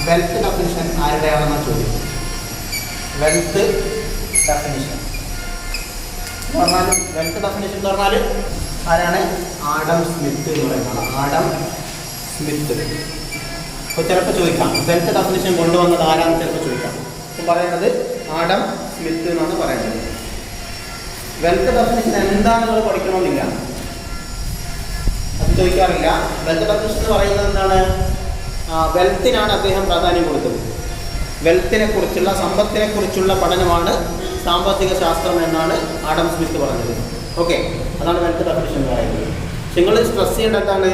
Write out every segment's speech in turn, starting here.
Wealth definition ആരുടെയാണെന്നാണ് ചോദ്യം. Wealth definition എന്ന് പറഞ്ഞാൽ വെൽത്ത് ഡെഫിനിഷൻ എന്ന് പറഞ്ഞാൽ ആരാണ്? ആഡം സ്മിത്ത് എന്ന് പറയുന്നത്. Adam Smith. അപ്പോൾ ചിലപ്പോൾ ചോദിക്കാം വെൽത്ത് ഡെഫിനിഷൻ കൊണ്ടുവന്നത് ആരാണെന്ന് ചിലപ്പോൾ ചോദിക്കാം. അപ്പോൾ പറയുന്നത് ആഡം സ്മിത്ത് എന്നാണ് പറയുന്നത്. വെൽത്ത് ഡെഫിനിഷൻ എന്താണെന്നുള്ളത് പഠിക്കണമെന്നില്ല, അത് ചോദിക്കാറില്ല. വെൽത്ത് ഡെഫിനിഷൻ എന്ന് പറയുന്നത് എന്താണ്? വെൽത്തിനാണ് അദ്ദേഹം പ്രാധാന്യം കൊടുത്തത്. വെൽത്തിനെ കുറിച്ചുള്ള, സമ്പത്തിനെ കുറിച്ചുള്ള പഠനമാണ് സാമ്പത്തിക ശാസ്ത്രം എന്നാണ് ആഡം സ്മിത്ത് പറഞ്ഞത്. ഓക്കെ, അതാണ് വെൽത്ത് ഡെഫിനിഷൻ എന്ന് പറയുന്നത്. നിങ്ങൾ സ്ട്രെസ് ചെയ്യേണ്ടത് എന്താണ്?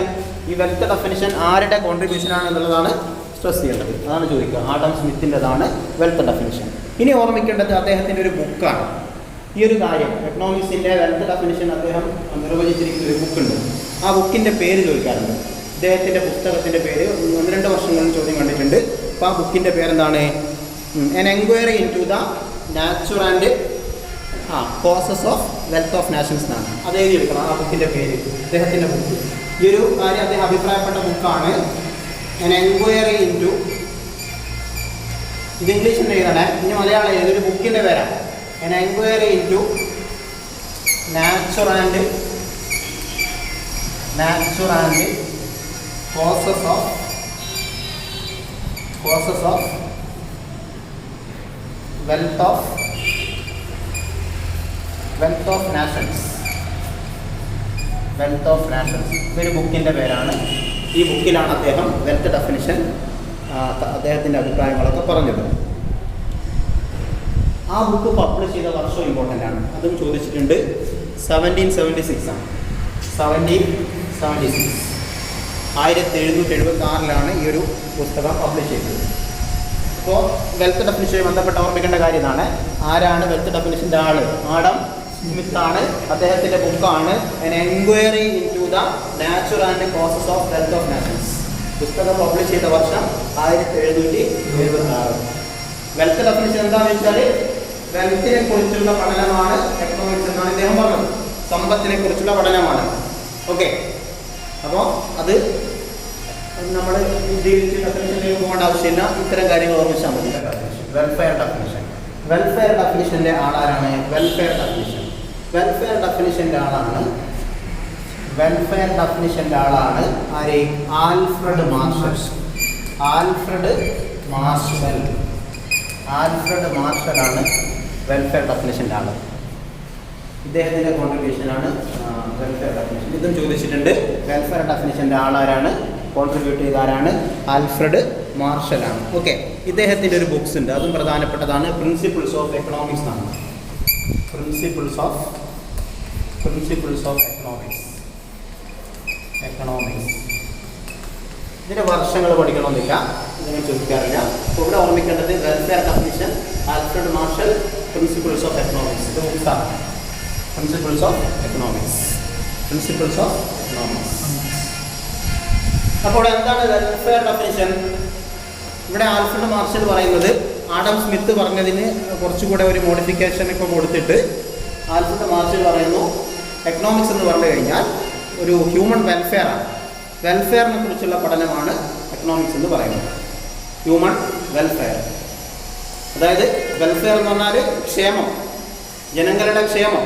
ഈ വെൽത്ത് ഡെഫിനിഷൻ ആരുടെ കോൺട്രിബ്യൂഷൻ ആണെന്നുള്ളതാണ് സ്ട്രെസ് ചെയ്യേണ്ടത്. അതാണ് ചോദിക്കുക. ആഡം സ്മിത്തിൻ്റെതാണ് വെൽത്ത് ഡെഫിനിഷൻ. ഇനി ഓർമ്മിക്കേണ്ടത് അദ്ദേഹത്തിൻ്റെ ഒരു ബുക്കാണ്. ഈ ഒരു കാര്യം എക്കണോമിക്സിൻ്റെ വെൽത്ത് ഡെഫിനിഷൻ അദ്ദേഹം നിർവചിച്ചിരിക്കുന്ന ഒരു ബുക്കുണ്ട്. ആ ബുക്കിൻ്റെ പേര് ചോദിക്കാറുണ്ട്. അദ്ദേഹത്തിൻ്റെ പുസ്തകത്തിൻ്റെ പേര് 1-2 വർഷങ്ങളിൽ ചോദ്യം കണ്ടിട്ടുണ്ട്. അപ്പോൾ ആ ബുക്കിൻ്റെ പേരെന്താണ്? An inquiry into the nature and causes of wealth of nations എന്നാണ്. അത് എഴുതിയെടുക്കണം ആ ബുക്കിൻ്റെ പേര്, അദ്ദേഹത്തിൻ്റെ ബുക്ക്. ഈ ഒരു കാര്യം അദ്ദേഹം അഭിപ്രായപ്പെട്ട ബുക്കാണ് എൻ എൻക്വയറി ഇൻ ടു, ഇത് ഇംഗ്ലീഷിൽ എഴുതണേ, ഇനി മലയാളം ഏതൊരു ബുക്കിൻ്റെ പേരാണ്. An inquiry into nature and causes of wealth of nations. ഇതൊരു ബുക്കിൻ്റെ പേരാണ്. ഈ ബുക്കിലാണ് അദ്ദേഹം വെൽത്ത് ഡെഫിനിഷൻ അദ്ദേഹത്തിൻ്റെ അഭിപ്രായങ്ങളൊക്കെ പറഞ്ഞത്. ആ ബുക്ക് പബ്ലിഷ് ചെയ്ത വർഷം ഇമ്പോർട്ടൻ്റ് ആണ്, അതും ചോദിച്ചിട്ടുണ്ട്. 1776 ആണ്. 1776 ഈ ഒരു പുസ്തകം പബ്ലിഷ് ചെയ്തത്. അപ്പോൾ വെൽത്ത് ഡെഫിനിഷനുമായി ബന്ധപ്പെട്ട് ഓർമ്മിക്കേണ്ട കാര്യം ഇതാണ്. ആരാണ് വെൽത്ത് ഡെഫിനിഷൻ്റെ ആൾ? ആഡം സ്മിത്താണ്. അദ്ദേഹത്തിൻ്റെ ബുക്കാണ് an inquiry into the nature and causes of wealth of nations. പുസ്തകം പബ്ലിഷ് ചെയ്ത വർഷം 1776. വെൽത്ത് ഡെഫിനിഷൻ എന്താണെന്ന് വെച്ചാൽ വെൽത്തിനെ കുറിച്ചുള്ള പഠനമാണ് എക്കണോമിക്സ് എന്നാണ് ഇദ്ദേഹം പറഞ്ഞത്. സമ്പത്തിനെ കുറിച്ചുള്ള പഠനമാണ്. ഓക്കെ, അപ്പോൾ അത് നമ്മൾ ഉദ്ദേശിച്ച് ഡെഫിനിഷനിലേക്ക് പോകേണ്ട ആവശ്യമില്ല. ഇത്തരം കാര്യങ്ങൾ ഓർമ്മിച്ചാൽ മതി. വെൽഫെയർ ഡെഫിനിഷൻ്റെ ആളാരാണ്? വെൽഫെയർ ഡെഫിനിഷൻ്റെ ആളാണ് ആര്? ആൽഫ്രഡ് മാർഷലാണ് വെൽഫെയർ ഡെഫിനിഷൻ്റെ ആൾ. ഇദ്ദേഹത്തിൻ്റെ കോൺട്രിബ്യൂഷനാണ് വെൽഫെയർ ഡെഫിനിഷൻ. ഇതും ചോദിച്ചിട്ടുണ്ട്. വെൽഫെയർ ഡെഫിനിഷൻ്റെ ആളാരാണ്? കോൺട്രിബ്യൂട്ട് ചെയ്ത ആരാണ്? ആൽഫ്രഡ് മാർഷലാണ്. ഓക്കെ, ഇദ്ദേഹത്തിൻ്റെ ഒരു ബുക്സ് ഉണ്ട്, അതും പ്രധാനപ്പെട്ടതാണ്. പ്രിൻസിപ്പിൾസ് ഓഫ് എക്കണോമിക്സ് എന്നാണ്. Principles of economics. ഇതിൻ്റെ വർഷങ്ങൾ പഠിക്കണമെന്നില്ല, ഇതിനെ ചോദിക്കാറില്ല. അപ്പോൾ ഇവിടെ ഓർമ്മിക്കേണ്ടത് welfare definition, Alfred Marshall, principles of economics. ഇത് ബുക്സാണ്. Principles of economics. അപ്പോൾ എന്താണ് വെൽഫെയർ ഡെഫിനിഷൻ? ഇവിടെ ആൽഫ്രഡ് മാർഷൽ പറയുന്നത് ആഡം സ്മിത്ത് പറഞ്ഞതിന് കുറച്ചുകൂടെ ഒരു മോഡിഫിക്കേഷൻ ഒക്കെ കൊടുത്തിട്ട് ആൽഫ്രഡ് മാർഷൽ പറയുന്നു എക്കണോമിക്സ് എന്ന് പറഞ്ഞു കഴിഞ്ഞാൽ ഒരു ഹ്യൂമൻ വെൽഫെയറാണ്. വെൽഫെയറിനെ കുറിച്ചുള്ള പഠനമാണ് എക്കണോമിക്സ് എന്ന് പറയുന്നത്. ഹ്യൂമൻ വെൽഫെയർ, അതായത് വെൽഫെയർ എന്ന് പറഞ്ഞാൽ ക്ഷേമം, ജനങ്ങളുടെ ക്ഷേമം.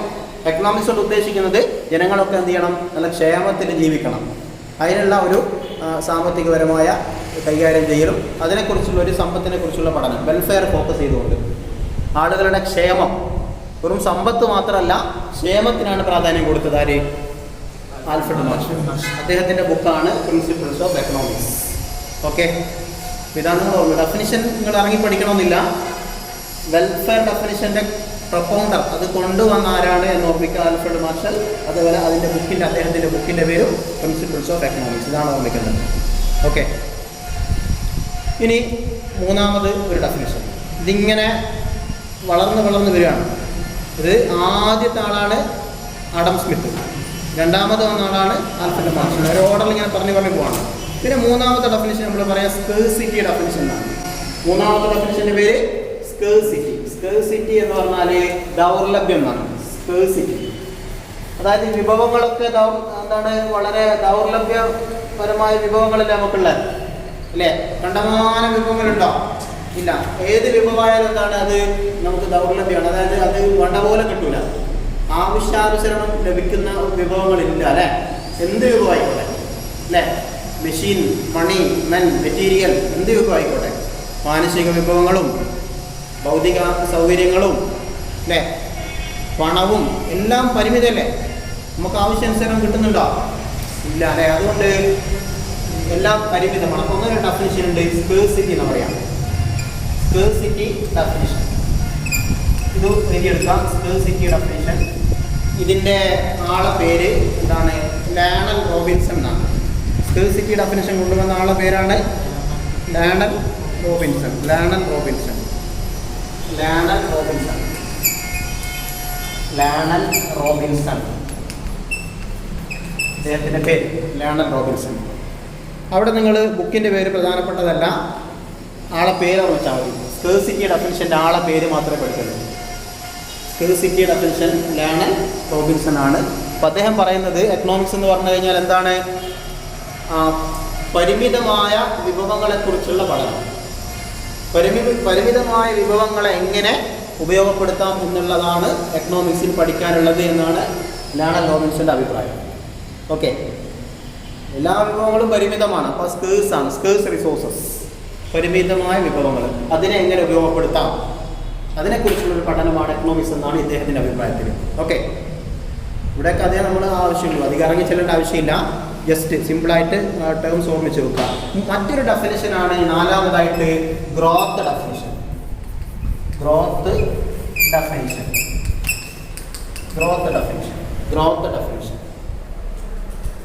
എക്കണോമിക്സ് കൊണ്ട് ഉദ്ദേശിക്കുന്നത് ജനങ്ങളൊക്കെ എന്ത് ചെയ്യണം? നല്ല ക്ഷേമത്തിൽ ജീവിക്കണം. അതിനുള്ള ഒരു സാമ്പത്തികപരമായ കൈകാര്യം ചെയ്യലും അതിനെക്കുറിച്ചുള്ള ഒരു സമ്പത്തിനെ കുറിച്ചുള്ള പഠനം, വെൽഫെയർ ഫോക്കസ് ചെയ്തുകൊണ്ട് ആളുകളുടെ ക്ഷേമം, വെറും സമ്പത്ത് മാത്രമല്ല ക്ഷേമത്തിനാണ് പ്രാധാന്യം കൊടുത്തത് ആര്? Alfred marshal. അദ്ദേഹത്തിൻ്റെ ബുക്കാണ് പ്രിൻസിപ്പിൾസ് ഓഫ് എക്കണോമിക്സ്. ഓക്കെ, ഇതാണ് ഡെഫിനിഷൻ. നിങ്ങൾ ഇറങ്ങി പഠിക്കണമെന്നില്ല. വെൽഫെയർ ഡെഫിനിഷൻ്റെ പ്രൊപ്പൗണ്ടർ, അത് കൊണ്ടുവന്ന ആരാണ് എന്ന് ഓർമ്മിക്കുക, ആൽഫ്രഡ് മാർഷൽ. അതുപോലെ അദ്ദേഹത്തിൻ്റെ ബുക്കിൻ്റെ പേരും പ്രിൻസിപ്പിൾസ് ഓഫ് എക്കണോമിക്സ്. ഇതാണ് ഓർമ്മിക്കുന്നത്. ഓക്കെ, ഇനി മൂന്നാമത് ഒരു ഡെഫിനിഷൻ. ഇതിങ്ങനെ വളർന്ന് വരികയാണ്. ഇത് ആദ്യത്തെ ആളാണ് ആഡം സ്മിത്ത്, രണ്ടാമത് വന്ന ആളാണ് ആൽഫ്രഡ് മാർഷൽ. ഒരു ഓർഡറിൽ ഇങ്ങനെ പറഞ്ഞു പോവാണ്. പിന്നെ മൂന്നാമത്തെ ഡെഫിനിഷൻ നമ്മൾ പറയാം സ്കേഴ്സിറ്റി ഡെഫിനിഷൻ എന്നാണ്. മൂന്നാമത്തെ ഡെഫിനിഷൻ്റെ പേര് സ്കേഴ്സിറ്റി എന്ന് പറഞ്ഞാൽ ദൗർലഭ്യം എന്നാണ്. സ്കേഴ്സിറ്റി അതായത് വിഭവങ്ങളൊക്കെ എന്താണ് വളരെ ദൗർലഭ്യപരമായ വിഭവങ്ങളല്ലേ നമുക്കുള്ളത്. അല്ലേ? കണ്ടമാനം വിഭവങ്ങളുണ്ടോ? ഇല്ല. ഏത് വിഭവമായാലും എന്താണ് അത് നമുക്ക് ദൗർലഭ്യമാണ്, അതായത് അത് വേണ്ട പോലെ കിട്ടൂല. ആവശ്യാനുസരണം ലഭിക്കുന്ന വിഭവങ്ങളില്ല അല്ലേ? എന്ത് വിഭവമായിക്കോട്ടെ അല്ലേ? മെഷീൻ, മണി, മെൻ, മെറ്റീരിയൽ, എന്ത് വിഭവമായിക്കോട്ടെ. മാനസിക വിഭവങ്ങളും ഭൗതിക സൗകര്യങ്ങളും അല്ലേ, പണവും എല്ലാം പരിമിതമല്ലേ? നമുക്ക് ആവശ്യാനുസരണം കിട്ടുന്നുണ്ടോ? ഇല്ല അല്ലേ? അതുകൊണ്ട് എല്ലാം പരിമിതമാണ്. അപ്പോൾ അങ്ങനെ ഡെഫിനിഷൻ ഉണ്ട്, സ്കേഴ്സിറ്റി എന്ന് പറയാം. സ്കേഴ്സിറ്റി ഡെഫിനിഷൻ ഇത് എഴുതിയെടുക്കാം. സ്കേഴ്സിറ്റി ഡെഫിനിഷൻ, ഇതിൻ്റെ ആളെ പേര് എന്താണ്? ലയണൽ റോബിൻസൺ എന്നാണ്. സ്കേഴ്സിറ്റി ഡെഫിനിഷൻ കൊണ്ടുവന്ന ആളെ പേരാണ് Lionel Robinson. Lionel Robinson Lionel Robinson Lionel Robinson അദ്ദേഹത്തിൻ്റെ പേര് ലയണൽ റോബിൻസൺ. അവിടെ നിങ്ങൾ ബുക്കിൻ്റെ പേര് പ്രധാനപ്പെട്ടതല്ല, ആളെ പേര് വെച്ചാൽ മതി. സ്കേഴ്സിറ്റി ഡെഫിനിഷൻ്റെ ആളെ പേര് മാത്രമേ പഠിക്കുള്ളൂ. സ്കേഴ്സിറ്റി ഡെഫിനിഷൻ ലയണൽ റോബിൻസൺ ആണ്. അപ്പോൾ അദ്ദേഹം പറയുന്നത് എക്കണോമിക്സ് എന്ന് പറഞ്ഞു കഴിഞ്ഞാൽ എന്താണ്? പരിമിതമായ വിഭവങ്ങളെക്കുറിച്ചുള്ള പഠനം. പരിമിതമായ വിഭവങ്ങളെ എങ്ങനെ ഉപയോഗപ്പെടുത്താം എന്നുള്ളതാണ് എക്കണോമിക്സിൽ പഠിക്കാനുള്ളത് എന്നാണ് ലയണൽ റോബിൻസന്റെ അഭിപ്രായം. ഓക്കെ, എല്ലാ വിഭവങ്ങളും പരിമിതമാണ്. അപ്പോൾ സ്കേഴ്സ് ആണ്, സ്കേഴ്സ് റിസോഴ്സസ്, പരിമിതമായ വിഭവങ്ങൾ, അതിനെ എങ്ങനെ ഉപയോഗപ്പെടുത്താം, അതിനെക്കുറിച്ചുള്ളൊരു പഠനമാണ് എക്കണോമിക്സ് എന്നാണ് ഇദ്ദേഹത്തിൻ്റെ അഭിപ്രായത്തിൽ. ഓക്കെ, ഇവിടെയൊക്കെ അതേ നമ്മൾ ആവശ്യമുള്ളൂ, അധികം ഇറങ്ങി ചെല്ലേണ്ട ആവശ്യമില്ല. ജസ്റ്റ് സിമ്പിളായിട്ട് ടേംസ് ഓർമ്മിച്ച് വെക്കുക. മറ്റൊരു ഡെഫിനിഷനാണ് നാലാമതായിട്ട് growth definition. Growth definition growth definition growth definition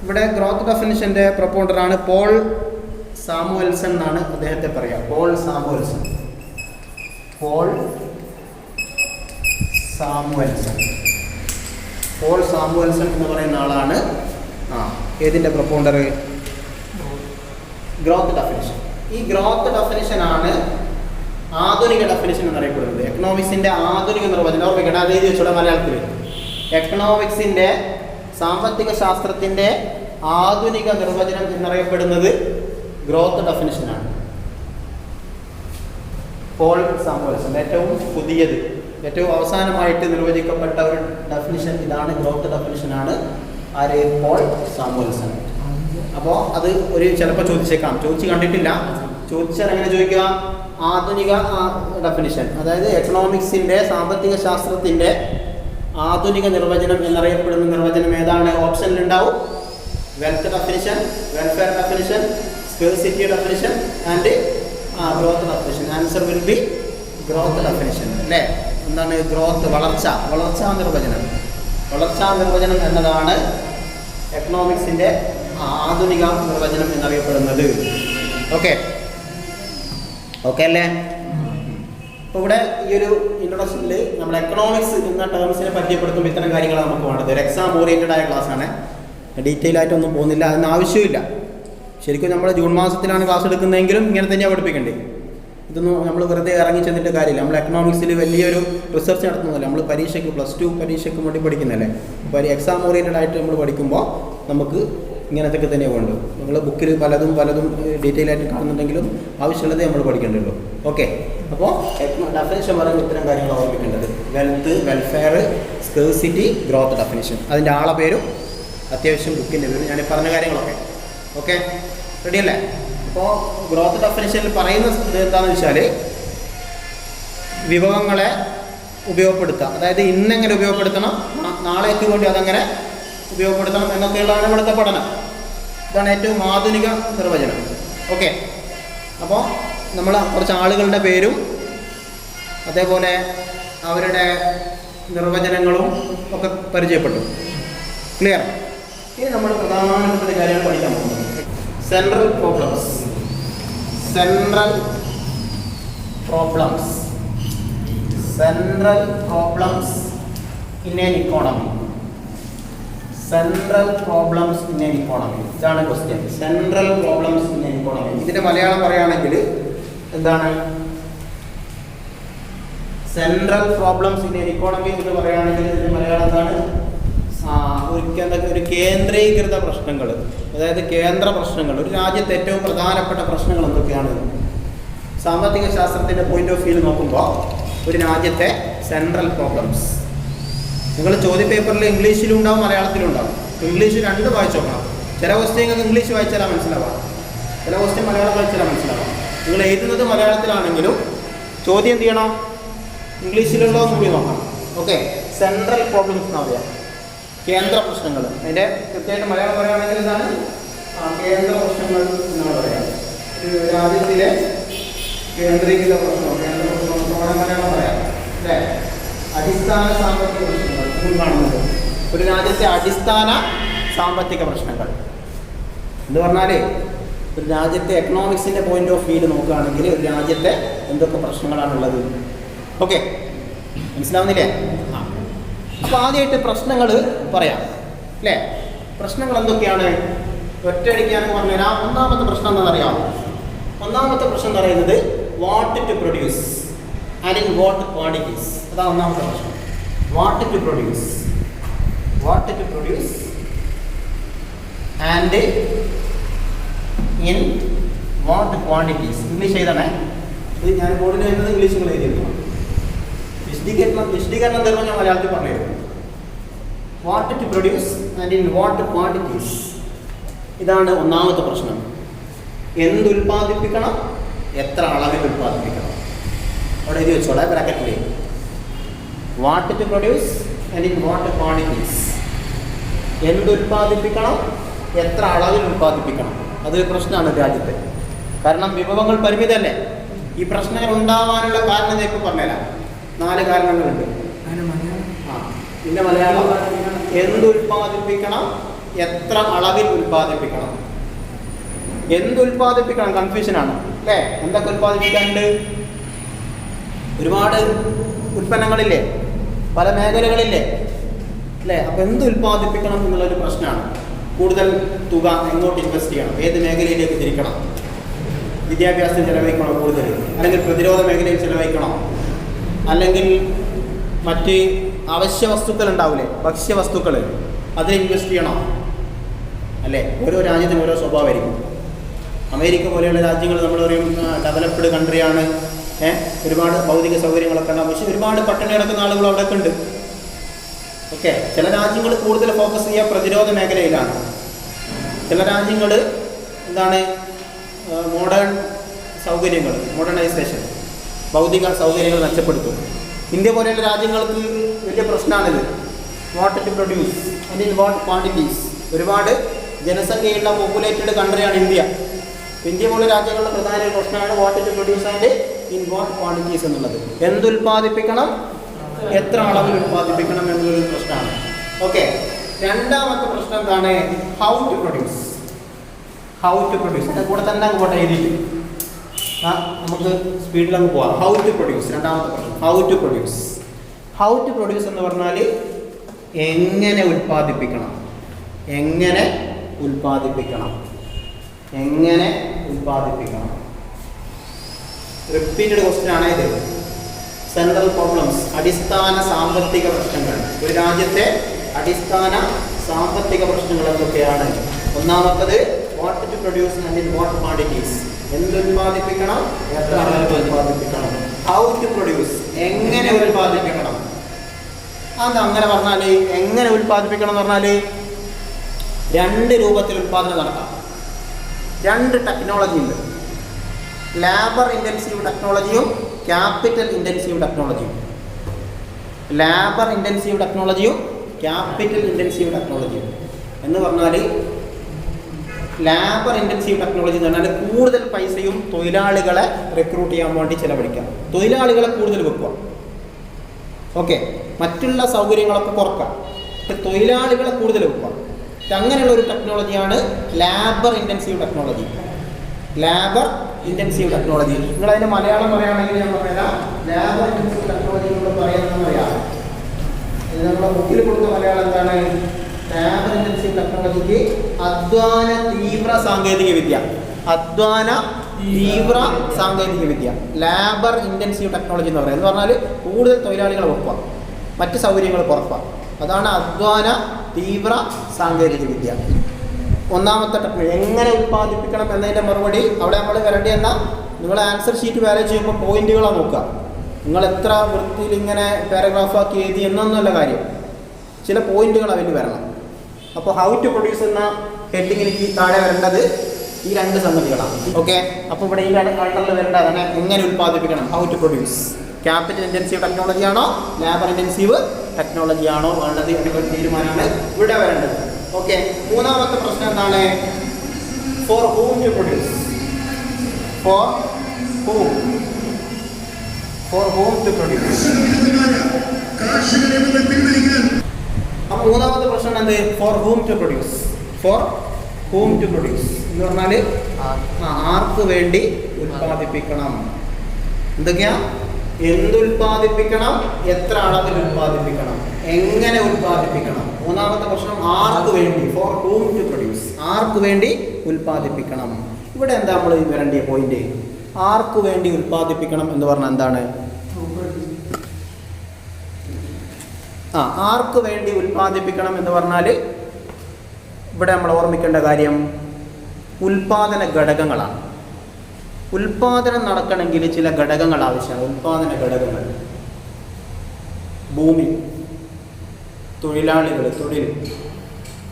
ഇവിടെ ഗ്രോത്ത് ഡെഫിനിഷൻ്റെ പ്രൊപ്പോണ്ടറാണ് പോൾ സാമുവൽസൺ എന്നാണ് അദ്ദേഹത്തെ പറയുക. Paul Samuelson Paul Samuelson Paul Samuelson എന്ന് പറയുന്ന ആളാണ് ഏതിൻ്റെ പ്രൊപ്പോണ്ടർ? Growth definition. ഈ ഗ്രോത്ത് ഡെഫിനിഷനാണ് ആധുനിക ഡെഫിനിഷൻ എന്നറിയപ്പെടുന്നത്. എക്കണോമിക്സിൻ്റെ ആധുനിക നിർവചനം ഓർമ്മിക്കണം, അത് എഴുതി വെച്ചോടെ മലയാളത്തിൽ. എക്കണോമിക്സിൻ്റെ, സാമ്പത്തിക ശാസ്ത്രത്തിൻ്റെ ആധുനിക നിർവചനം എന്നറിയപ്പെടുന്നത് ഗ്രോത്ത് ഡെഫിനിഷനാണ്. പോൾ സാമുവൽസൺ ഏറ്റവും പുതിയത്, ഏറ്റവും അവസാനമായിട്ട് നിർവചിക്കപ്പെട്ട ഒരു ഡെഫിനിഷൻ ഇതാണ്, ഗ്രോത്ത് ഡെഫിനിഷനാണ്. ആര്? Paul Samuelson. അപ്പോൾ അത് ഒരു ചിലപ്പോൾ ചോദിച്ചേക്കാം, ചോദിച്ച് കണ്ടിട്ടില്ല. ചോദിച്ചാൽ എങ്ങനെ ചോദിക്കുക? ആധുനിക ഡെഫിനിഷൻ, അതായത് എക്കണോമിക്സിൻ്റെ, സാമ്പത്തിക ശാസ്ത്രത്തിൻ്റെ ആധുനിക നിർവചനം എന്നറിയപ്പെടുന്ന നിർവചനം ഏതാണ്? ഓപ്ഷനിലുണ്ടാവും. Wealth definition, welfare definition, scarcity definition and growth definition. Answer will be growth definition അല്ലേ? എന്താണ് ഗ്രോത്ത്? വളർച്ചാ നിർവചനം എന്നതാണ് എക്കണോമിക്സിൻ്റെ ആധുനിക നിർവചനം എന്നറിയപ്പെടുന്നത്. ഓക്കെ അല്ലേ? അപ്പോൾ ഇവിടെ ഈ ഒരു ഇൻട്രൊഡക്ഷനിൽ നമ്മൾ എക്കണോമിക്സ് എന്ന ടേംസിനെ പരിചയപ്പെടുത്തുമ്പോൾ ഇത്തരം കാര്യങ്ങളാണ് നമുക്ക് വേണ്ടത്. ഒരു എക്സാം ഓറിയൻറ്റഡ് ആയ ക്ലാസ്സാണ്, ഡീറ്റെയിൽ ആയിട്ടൊന്നും പോകുന്നില്ല, അതിന് ആവശ്യമില്ല. ശരിക്കും നമ്മൾ ജൂൺ മാസത്തിലാണ് ക്ലാസ് എടുക്കുന്നതെങ്കിലും ഇങ്ങനെ തന്നെയാണ് പഠിപ്പിക്കേണ്ടത്. ഇതൊന്നും നമ്മൾ വെറുതെ ഇറങ്ങി ചെന്നിട്ട് കാര്യമില്ല. നമ്മൾ എക്കണോമിക്സിൽ വലിയൊരു റിസർച്ച് നടത്തുന്നില്ല, നമ്മൾ പരീക്ഷയ്ക്ക് +2 പരീക്ഷയ്ക്ക് വേണ്ടി പഠിക്കുന്നതല്ലേ. അപ്പോൾ എക്സാം ഓറിയൻറ്റഡ് ആയിട്ട് നമ്മൾ പഠിക്കുമ്പോൾ നമുക്ക് ഇങ്ങനത്തൊക്കെ തന്നെ വേണ്ടു. നിങ്ങൾ ബുക്കിൽ പലതും ഡീറ്റെയിൽ ആയിട്ട് കാണുന്നുണ്ടെങ്കിലും ആവശ്യമുള്ളത് നമ്മൾ പഠിക്കേണ്ടതുള്ളൂ. ഓക്കെ, അപ്പോൾ ഡെഫിനിഷൻ പറയുമ്പോൾ ഇത്തരം കാര്യങ്ങൾ ഓർമ്മിക്കേണ്ടത്: wealth, welfare, scarcity, growth definition. അതിൻ്റെ ആളെ പേരും അത്യാവശ്യം ബുക്കിൻ്റെ പേരും ഞാൻ പറഞ്ഞ കാര്യങ്ങളൊക്കെ. ഓക്കെ, റെഡിയല്ലേ? അപ്പോൾ ഗ്രോത്ത് ഡെഫിനിഷനിൽ പറയുന്ന എന്താണെന്ന് വെച്ചാൽ വിഭവങ്ങളെ ഉപയോഗപ്പെടുത്തുക, അതായത് ഇന്നെങ്ങനെ ഉപയോഗപ്പെടുത്തണം, നാളേക്ക് വേണ്ടി അതെങ്ങനെ ഉപയോഗപ്പെടുത്തണം എന്നൊക്കെയുള്ളതാണ് ഇവിടുത്തെ പഠനം. ഇതാണ് ഏറ്റവും ആധുനിക നിർവചനം. ഓക്കെ, അപ്പോൾ നമ്മൾ കുറച്ച് ആളുകളുടെ പേരും അതേപോലെ അവരുടെ നിർവചനങ്ങളും ഒക്കെ പരിചയപ്പെട്ടു. ക്ലിയർ? ഇനി നമ്മൾ പ്രധാനപ്പെട്ട കാര്യങ്ങൾ പഠിക്കാൻ പോകുന്നത് central problems in an economy. Central problems in an economy, ഇതാണ് question. Central problems in an economy, ഇതിൻ്റെ മലയാളം പറയുകയാണെങ്കിൽ എന്താണ്? Central problems in an economy എന്ന് പറയുകയാണെങ്കിൽ ഇതിൻ്റെ മലയാളം എന്താണ്? ഒരു കേന്ദ്രീകൃത പ്രശ്നങ്ങൾ, അതായത് കേന്ദ്ര പ്രശ്നങ്ങൾ, ഒരു രാജ്യത്തെ ഏറ്റവും പ്രധാനപ്പെട്ട പ്രശ്നങ്ങൾ എന്തൊക്കെയാണ്? സാമ്പത്തിക ശാസ്ത്രത്തിൻ്റെ പോയിന്റ് ഓഫ് വ്യൂ നോക്കുമ്പോൾ ഒരു രാജ്യത്തെ സെൻട്രൽ പ്രോബ്ലംസ്, നിങ്ങൾ ചോദ്യപേപ്പറിൽ ഇംഗ്ലീഷിലും ഉണ്ടാവും മലയാളത്തിലും ഉണ്ടാവും. ഇംഗ്ലീഷ് രണ്ട് വായിച്ചു നോക്കണം. ചില ക്വസ്റ്റ്യൻ ഇംഗ്ലീഷ് വായിച്ചാലാണ് മനസ്സിലാവാം, ചില ക്വസ്റ്റ്യൻ മലയാളം വായിച്ചാലാണ് മനസ്സിലാവാം. നിങ്ങൾ എഴുതുന്നത് മലയാളത്തിലാണെങ്കിലും ചോദ്യം എന്ത് ചെയ്യണം? ഇംഗ്ലീഷിലുള്ളതോ കൂടി നോക്കണം. ഓക്കെ, സെൻട്രൽ പ്രോബ്ലംസ് എന്ന് പറയാം, കേന്ദ്ര പ്രശ്നങ്ങൾ. അതിൻ്റെ കൃത്യമായിട്ട് മലയാളം പറയുകയാണെങ്കിൽ ഇതാണ് കേന്ദ്ര പ്രശ്നങ്ങൾ എന്നാണ് പറയാം. ഒരു രാജ്യത്തിലെ കേന്ദ്രീകൃത പ്രശ്നം, കേന്ദ്ര പ്രശ്നം മലയാളം പറയാം അല്ലേ? അടിസ്ഥാന സാമ്പത്തിക പ്രശ്നങ്ങൾ കാണുന്നത് ഒരു രാജ്യത്തെ അടിസ്ഥാന സാമ്പത്തിക പ്രശ്നങ്ങൾ എന്ന് പറഞ്ഞാൽ ഒരു രാജ്യത്തെ എക്കണോമിക്സിൻ്റെ പോയിന്റ് ഓഫ് വ്യൂ നോക്കുകയാണെങ്കിൽ ഒരു രാജ്യത്തെ എന്തൊക്കെ പ്രശ്നങ്ങളാണുള്ളത്. ഓക്കെ, മനസ്സിലാവുന്നില്ലേ? അപ്പോൾ ആദ്യമായിട്ട് പ്രശ്നങ്ങൾ പറയാം അല്ലേ? പ്രശ്നങ്ങൾ എന്തൊക്കെയാണ്? ഒറ്റയടിക്കാനെന്ന് പറഞ്ഞുതരാം. ഒന്നാമത്തെ പ്രശ്നം എന്താണെന്നറിയാം? ഒന്നാമത്തെ പ്രശ്നം എന്ന് പറയുന്നത് what to produce and in what quantities. അതാണ് ഒന്നാമത്തെ പ്രശ്നം. What to produce and in what quantities. English എഴുതണേ. ഇത് ഞാൻ ബോർഡിൽ എഴുതുന്നത് ഇംഗ്ലീഷ് നിങ്ങൾ എഴുതിയിരുന്നു. വിശദീകരണം തരുമ്പോൾ ഞാൻ മലയാളത്തിൽ പറഞ്ഞു. What to produce and in what quantities. ഇതാണ് ഒന്നാമത്തെ പ്രശ്നം. എന്തുൽപ്പാദിപ്പിക്കണം, എത്ര അളവിൽ ഉൽപ്പാദിപ്പിക്കണം. അവിടെ എഴുതി വെച്ചോളാം ബ്രാക്കറ്റിൽ. What to produce and in what quantities. എന്തുൽപ്പാദിപ്പിക്കണം, എത്ര അളവിൽ ഉൽപ്പാദിപ്പിക്കണം. അതൊരു പ്രശ്നമാണ് രാജ്യത്ത്. കാരണം വിഭവങ്ങൾ പരിമിതമല്ലേ. ഈ പ്രശ്നങ്ങൾ ഉണ്ടാവാനുള്ള കാരണം ഞാൻ ഇപ്പോൾ പറഞ്ഞുതരാം. 4 കാരണങ്ങളുണ്ട്. പിന്നെ മലയാളം എന്തുൽപ്പാദിപ്പിക്കണം, എത്ര അളവിൽ ഉൽപ്പാദിപ്പിക്കണം. എന്തുൽപ്പാദിപ്പിക്കണം കൺഫ്യൂഷനാണ് അല്ലേ? എന്തൊക്കെ ഉൽപ്പാദിപ്പിക്കാനുണ്ട്? ഒരുപാട് ഉൽപ്പന്നങ്ങളില്ലേ, പല മേഖലകളില്ലേ അല്ലേ? അപ്പോൾ എന്ത് ഉൽപ്പാദിപ്പിക്കണം എന്നുള്ളൊരു പ്രശ്നമാണ്. കൂടുതൽ തുക എങ്ങോട്ട് ഇൻവെസ്റ്റ് ചെയ്യണം, ഏത് മേഖലയിലേക്ക് തിരിക്കണം? വിദ്യാഭ്യാസത്തിൽ ചിലവഴിക്കണോ കൂടുതൽ, അല്ലെങ്കിൽ പ്രതിരോധ മേഖലയിൽ ചിലവഴിക്കണോ, അല്ലെങ്കിൽ മറ്റ് അവശ്യ വസ്തുക്കൾ ഉണ്ടാവില്ലേ, ഭക്ഷ്യവസ്തുക്കൾ, അതിൽ ഇൻവെസ്റ്റ് ചെയ്യണോ അല്ലേ? ഓരോ രാജ്യത്തിനും ഓരോ സ്വഭാവമായിരിക്കും. അമേരിക്ക പോലെയുള്ള രാജ്യങ്ങൾ നമ്മൾ പറയും ഡെവലപ്ഡ് കൺട്രിയാണ്, ഒരുപാട് ഭൗതിക സൗകര്യങ്ങളൊക്കെ ഉണ്ടാകും. പക്ഷേ ഒരുപാട് പട്ടിണി കിടക്കുന്ന ആളുകൾ അവിടെയൊക്കെ ഉണ്ട്. ഓക്കെ, ചില രാജ്യങ്ങൾ കൂടുതൽ ഫോക്കസ് ചെയ്യുക പ്രതിരോധ മേഖലയിലാണ്. ചില രാജ്യങ്ങൾ എന്താണ് മോഡേൺ സൗകര്യങ്ങൾ, മോഡേണൈസേഷൻ, ഭൗതിക സൗകര്യങ്ങൾ മെച്ചപ്പെടുത്തും. ഇന്ത്യ പോലെയുള്ള രാജ്യങ്ങൾക്ക് വലിയ പ്രശ്നമാണിത്. What to produce and in what quantities. ഒരുപാട് ജനസംഖ്യയുള്ള പോപ്പുലേറ്റഡ് കൺട്രിയാണ് ഇന്ത്യ. ഇന്ത്യ പോലുള്ള രാജ്യങ്ങളുടെ പ്രധാന ഒരു പ്രശ്നമാണ് what to produce and in what quantities എന്നുള്ളത്. എന്തുൽപ്പാദിപ്പിക്കണം, എത്ര അളവിൽ ഉൽപ്പാദിപ്പിക്കണം എന്നുള്ളൊരു പ്രശ്നമാണ്. ഓക്കെ, രണ്ടാമത്തെ പ്രശ്നം എന്താണ്? How to produce. അതിൻ്റെ കൂടെ തന്നെ അങ്ങ് പോട്ടെ എഴുതിയിട്ട് നമുക്ക് സ്പീഡിൽ അങ്ങ് പോവാം. ഹൗ ടു പ്രൊഡ്യൂസ്, രണ്ടാമത്തെ പ്രശ്നം. ഹൗ ടു പ്രൊഡ്യൂസ് എന്ന് പറഞ്ഞാൽ എങ്ങനെ ഉൽപ്പാദിപ്പിക്കണം. റിപ്പീറ്റഡ് ക്വസ്റ്റ്യൻ ആണ് ഇത്. സെൻട്രൽ പ്രോബ്ലംസ്, അടിസ്ഥാന സാമ്പത്തിക പ്രശ്നങ്ങൾ. ഒരു രാജ്യത്തെ അടിസ്ഥാന സാമ്പത്തിക പ്രശ്നങ്ങൾ എന്തൊക്കെയാണ്? ഒന്നാമത്തത് what to produce and in what quantities. എന്തുൽപ്പാദിപ്പിക്കണം, എത്ര അളവിൽ ഉൽപ്പാദിപ്പിക്കണം. ഹൗ ടു പ്രൊഡ്യൂസ്, എങ്ങനെ ഉൽപ്പാദിപ്പിക്കണം. അത് അങ്ങനെ പറഞ്ഞാൽ എങ്ങനെ ഉൽപ്പാദിപ്പിക്കണം എന്ന് പറഞ്ഞാൽ 2 രൂപത്തിൽ ഉൽപ്പാദനം നടത്താം. 2 ടെക്നോളജി ഉണ്ട്. ലേബർ ഇൻറ്റൻസീവ് ടെക്നോളജിയും ക്യാപിറ്റൽ ഇൻറ്റൻസീവ് ടെക്നോളജിയും. എന്ന് പറഞ്ഞാൽ ലേബർ ഇൻറ്റൻസീവ് ടെക്നോളജി എന്ന് പറഞ്ഞാൽ കൂടുതൽ പൈസയും തൊഴിലാളികളെ റിക്രൂട്ട് ചെയ്യാൻ വേണ്ടി ചിലവഴിക്കാം. തൊഴിലാളികളെ കൂടുതൽ വെക്കുക. ഓക്കെ, മറ്റുള്ള സൗകര്യങ്ങളൊക്കെ കുറക്കാം, തൊഴിലാളികളെ കൂടുതൽ വെക്കുക. അങ്ങനെയുള്ള ഒരു ടെക്നോളജിയാണ് ലേബർ ഇൻറ്റൻസീവ് ടെക്നോളജി. നിങ്ങളതിൻ്റെ മലയാളം പറയുകയാണെങ്കിൽ ഞാൻ പറയാം. ലേബർ ഇൻറ്റൻസീവ് ടെക്നോളജി നമ്മൾ പറയുന്നത് പറയാം. നമ്മുടെ ബുക്കിൽ കൊടുത്ത മലയാളം എന്താണ്? ലേബർ ഇൻറ്റൻസീവ് ടെക്നോളജിക്ക് അധ്വാന തീവ്ര സാങ്കേതിക വിദ്യ. ലേബർ ഇൻറ്റൻസീവ് ടെക്നോളജി എന്ന് പറയുന്നത് പറഞ്ഞാൽ കൂടുതൽ തൊഴിലാളികളെ വെക്കുക, മറ്റ് സൗകര്യങ്ങൾ കുറക്കുക. അതാണ് അധ്വാന തീവ്ര സാങ്കേതിക വിദ്യ. ഒന്നാമത്തെ ടെക്നിക്ക് എങ്ങനെ ഉൽപ്പാദിപ്പിക്കണം എന്നതിൻ്റെ മറുപടി അവിടെ നമ്മൾ വരേണ്ടി എന്നാൽ നിങ്ങൾ ആൻസർ ഷീറ്റ് വേറെ ചെയ്യുമ്പോൾ പോയിന്റുകളാണ് നോക്കുക. നിങ്ങൾ എത്ര വൃത്തിയിൽ ഇങ്ങനെ പാരഗ്രാഫാക്കി എഴുതി എന്നൊന്നുമല്ല കാര്യം, ചില പോയിന്റുകൾ അതിൽ വരണം. അപ്പോൾ ഹൗ ടു പ്രൊഡ്യൂസ് എന്ന ഹെഡിങ്ങിലേക്ക് താഴെ വരേണ്ടത് ഈ രണ്ട് സംഗതികളാണ്. ഓക്കെ, അപ്പോൾ ഇവിടെ ഈ കണ്ടറിൽ വരേണ്ടത് അതിനെ എങ്ങനെ ഉൽപ്പാദിപ്പിക്കണം, how to produce. Capital intensive technology ആണോ ലേബർ ഇൻറ്റൻസീവ് ടെക്നോളജി ആണോ വേണ്ടത് എന്നൊരു തീരുമാനമാണ് ഇവിടെ വരേണ്ടത്. ഓക്കെ, മൂന്നാമത്തെ പ്രശ്നം എന്താണ്? For whom to produce. For whom to produce. അപ്പോൾ മൂന്നാമത്തെ പ്രശ്നം എന്ത്? For whom to produce. For whom to produce എന്ന് പറഞ്ഞാൽ ആർക്ക് വേണ്ടി ഉൽപ്പാദിപ്പിക്കണം. എന്തൊക്കെയാ? എന്തുൽപ്പാദിപ്പിക്കണം, എത്ര അളവിൽ ഉൽപ്പാദിപ്പിക്കണം, എങ്ങനെ ഉൽപ്പാദിപ്പിക്കണം. മൂന്നാമത്തെ പ്രശ്നം ആർക്ക് വേണ്ടി, ഫോർ ഹൂം ടു പ്രൊഡ്യൂസ്, ആർക്ക് വേണ്ടി ഉൽപ്പാദിപ്പിക്കണം. ഇവിടെ എന്താ നമ്മൾ വരേണ്ടിയ പോയിന്റ്? ആർക്ക് വേണ്ടി ഉൽപ്പാദിപ്പിക്കണം എന്ന് പറഞ്ഞാൽ എന്താണ്? ആർക്ക് വേണ്ടി ഉൽപ്പാദിപ്പിക്കണം എന്ന് പറഞ്ഞാൽ ഇവിടെ നമ്മൾ ഓർമ്മിക്കേണ്ട കാര്യം ഉൽപാദന ഘടകങ്ങളാണ്. ഉൽപാദനം നടക്കണമെങ്കിൽ ചില ഘടകങ്ങൾ ആവശ്യമാണ്. ഉൽപാദന ഘടകങ്ങൾ: ഭൂമി, തൊഴിലാളികൾ,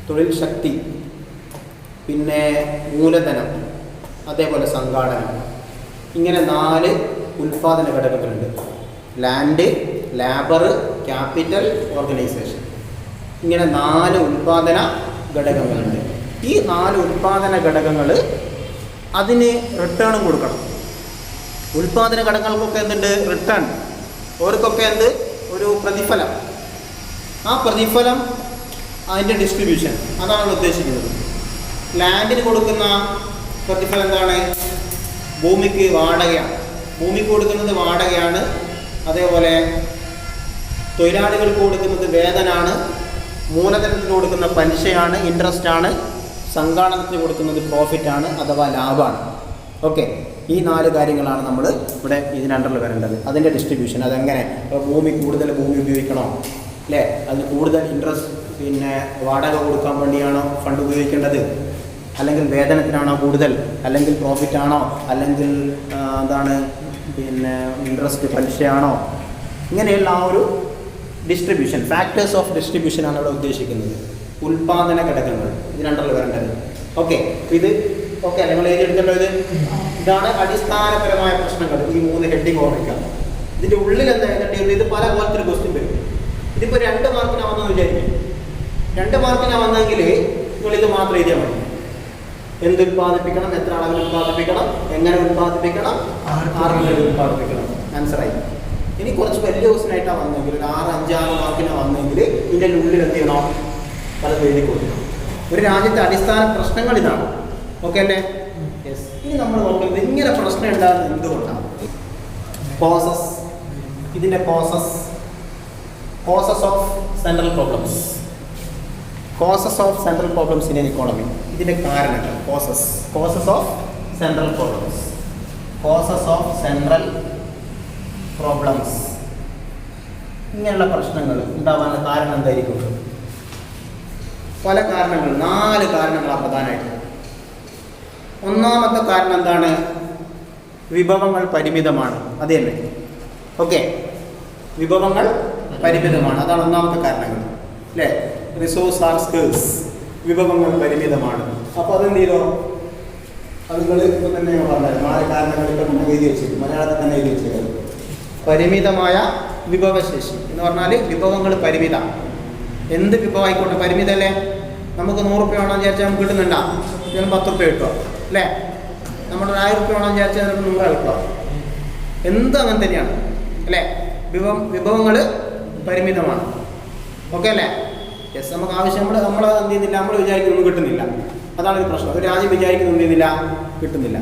തൊഴിൽ ശക്തി, പിന്നെ മൂലധനം, അതേപോലെ സംഘാടനം. ഇങ്ങനെ 4 ഉൽപാദന ഘടകങ്ങളുണ്ട്. Land, labour, capital, organisation. ഇങ്ങനെ 4 ഉൽപാദന ഘടകങ്ങളുണ്ട്. ഈ 4 ഉൽപാദന ഘടകങ്ങൾ അതിന് റിട്ടേണും കൊടുക്കണം. ഉൽപാദന ഘടകങ്ങൾക്കൊക്കെ എന്തുണ്ട്? റിട്ടേൺ. അവർക്കൊക്കെ എന്ത്? ഒരു പ്രതിഫലം. ആ പ്രതിഫലം അതിൻ്റെ ഡിസ്ട്രിബ്യൂഷൻ, അതാണ് ഉദ്ദേശിക്കുന്നത്. ലാൻഡിന് കൊടുക്കുന്ന പ്രതിഫലം എന്താണ്? ഭൂമിക്ക് വാടകയാണ്. ഭൂമിക്ക് കൊടുക്കുന്നത് വാടകയാണ്. അതേപോലെ തൊഴിലാളികൾക്ക് കൊടുക്കുന്നത് വേതനാണ്. മൂലധനത്തിന് കൊടുക്കുന്ന പലിശയാണ്, ഇൻട്രസ്റ്റ് ആണ്. സംഘാടനത്തിന് കൊടുക്കുന്നത് പ്രോഫിറ്റാണ് അഥവാ ലാഭമാണ്. ഓക്കെ, ഈ 4 കാര്യങ്ങളാണ് നമ്മൾ ഇവിടെ ഇതിനണ്ടറിൽ വരേണ്ടത്. അതിൻ്റെ ഡിസ്ട്രിബ്യൂഷൻ അതെങ്ങനെ? ഭൂമി കൂടുതൽ ഭൂമി ഉപയോഗിക്കണോ, അല്ലേ? അതിന് കൂടുതൽ ഇൻട്രസ്റ്റ് പിന്നെ വാടക കൊടുക്കാൻ വേണ്ടിയാണോ ഫണ്ട് ഉപയോഗിക്കേണ്ടത്, അല്ലെങ്കിൽ വേതനത്തിനാണോ കൂടുതൽ, അല്ലെങ്കിൽ പ്രോഫിറ്റാണോ, അല്ലെങ്കിൽ എന്താണ് പിന്നെ ഇൻട്രസ്റ്റ് പലിശയാണോ? ഇങ്ങനെയുള്ള ആ ഒരു ഡിസ്ട്രിബ്യൂഷൻ, ഫാക്ടേഴ്സ് ഓഫ് ഡിസ്ട്രിബ്യൂഷനാണ് ഇവിടെ ഉദ്ദേശിക്കുന്നത്. ഉൽപാദന ഘടകങ്ങൾ ഇതിനണ്ടറിൽ വരേണ്ടത്. ഓക്കെ, ഇത് ഓക്കെ നിങ്ങൾ എഴുതിയെടുക്കേണ്ടത് ഇതാണ് അടിസ്ഥാനപരമായ പ്രശ്നങ്ങൾ. ഈ 3 ഹെഡിങ് ഓർമ്മിക്കാം. ഇതിൻ്റെ ഉള്ളിൽ എന്താ എഴുതേണ്ടത്? ഇത് പല പോലത്തൊരു ക്വസ്റ്റ്യൻ വരും. ഇതിപ്പോൾ 2 മാർക്കിനാ വന്നെന്ന് വിചാരിക്കും. 2 മാർക്കിനാ വന്നെങ്കിൽ നിങ്ങളിത് മാത്രം എഴുതിയാൽ മതി. എന്തുൽപ്പാദിപ്പിക്കണം, എത്ര അളവിൽ ഉൽപ്പാദിപ്പിക്കണം, എങ്ങനെ ഉൽപ്പാദിപ്പിക്കണം, ആർക്ക് ഉൽപ്പാദിപ്പിക്കണം. ആൻസറായി. ഇനി കുറച്ച് വലിയ ക്വസ്റ്റ്യനായിട്ടാണ് വന്നെങ്കിൽ, ഒരു 6, 5, 6 മാർക്കിനാണ് വന്നെങ്കിൽ ഇതിൻ്റെ ഉള്ളിൽ എന്ത് ചെയ്യണോ? പലതും എഴുതി കൊടുക്കണം. ഒരു രാജ്യത്തെ അടിസ്ഥാന പ്രശ്നങ്ങൾ ഇതാണ്. ഓക്കെ അല്ലേ? യെസ്. ഇനി നമ്മൾ നോക്കുന്നത് ഇങ്ങനെ പ്രശ്നം ഉണ്ടാകുന്നത് എന്തുകൊണ്ടാണ്? കോസസ്. ഇതിൻ്റെ causes of central problems. Causes of central problems in economy. ഇതിൻ്റെ കാരണങ്ങൾ. Causes of central problems. Causes of central problems. ഇങ്ങനെയുള്ള പ്രശ്നങ്ങൾ ഉണ്ടാവാനുള്ള കാരണം എന്തായിരിക്കും? പല കാരണങ്ങൾ, 4 കാരണങ്ങളാണ് പ്രധാനമായിട്ട്. ഒന്നാമത്തെ കാരണം എന്താണ്? വിഭവങ്ങൾ പരിമിതമാണ്. അത് തന്നെ. ഓക്കെ, വിഭവങ്ങൾ പരിമിതമാണ്. അതാണ് ഒന്നാമത്തെ കാരണങ്ങൾ, അല്ലേ? Resource R scarce. വിഭവങ്ങൾ പരിമിതമാണ്. അപ്പോൾ അതെന്ത് ചെയ്തോ? അത് നിങ്ങൾ ഇപ്പോൾ തന്നെ പറഞ്ഞത് 4 കാരണങ്ങൾ ഇപ്പം എഴുതി വെച്ചിട്ട് മലയാളത്തിൽ തന്നെ എഴുതി വെച്ചത്. പരിമിതമായ വിഭവശേഷി എന്ന് പറഞ്ഞാൽ വിഭവങ്ങൾ പരിമിതം. എന്ത് വിഭവം ആയിക്കോട്ടെ പരിമിതമല്ലേ? നമുക്ക് 100 രൂപ വേണമെന്ന് വിചാരിച്ചാൽ നമുക്ക് കിട്ടുന്നുണ്ടോ? ചിലപ്പോൾ 10 രൂപ കിട്ടുമോ, അല്ലേ? നമ്മൾ 1000 രൂപ വേണമെന്ന് വിചാരിച്ചാൽ നമുക്ക് 100 രൂപ കിട്ടുമോ? എന്ത് അങ്ങനെ തന്നെയാണ്, അല്ലേ? വിഭവങ്ങൾ പരിമിതമാണ്. ഓക്കെ അല്ലേ? യെസ്. നമുക്ക് ആവശ്യം നമ്മൾ എന്ത് ചെയ്യുന്നില്ല, നമ്മൾ വിചാരിക്കുന്നൊന്നും കിട്ടുന്നില്ല. അതാണ് ഒരു പ്രശ്നം. ഒരു രാജ്യം വിചാരിക്കുന്നൊന്നും ചെയ്യുന്നില്ല, കിട്ടുന്നില്ല.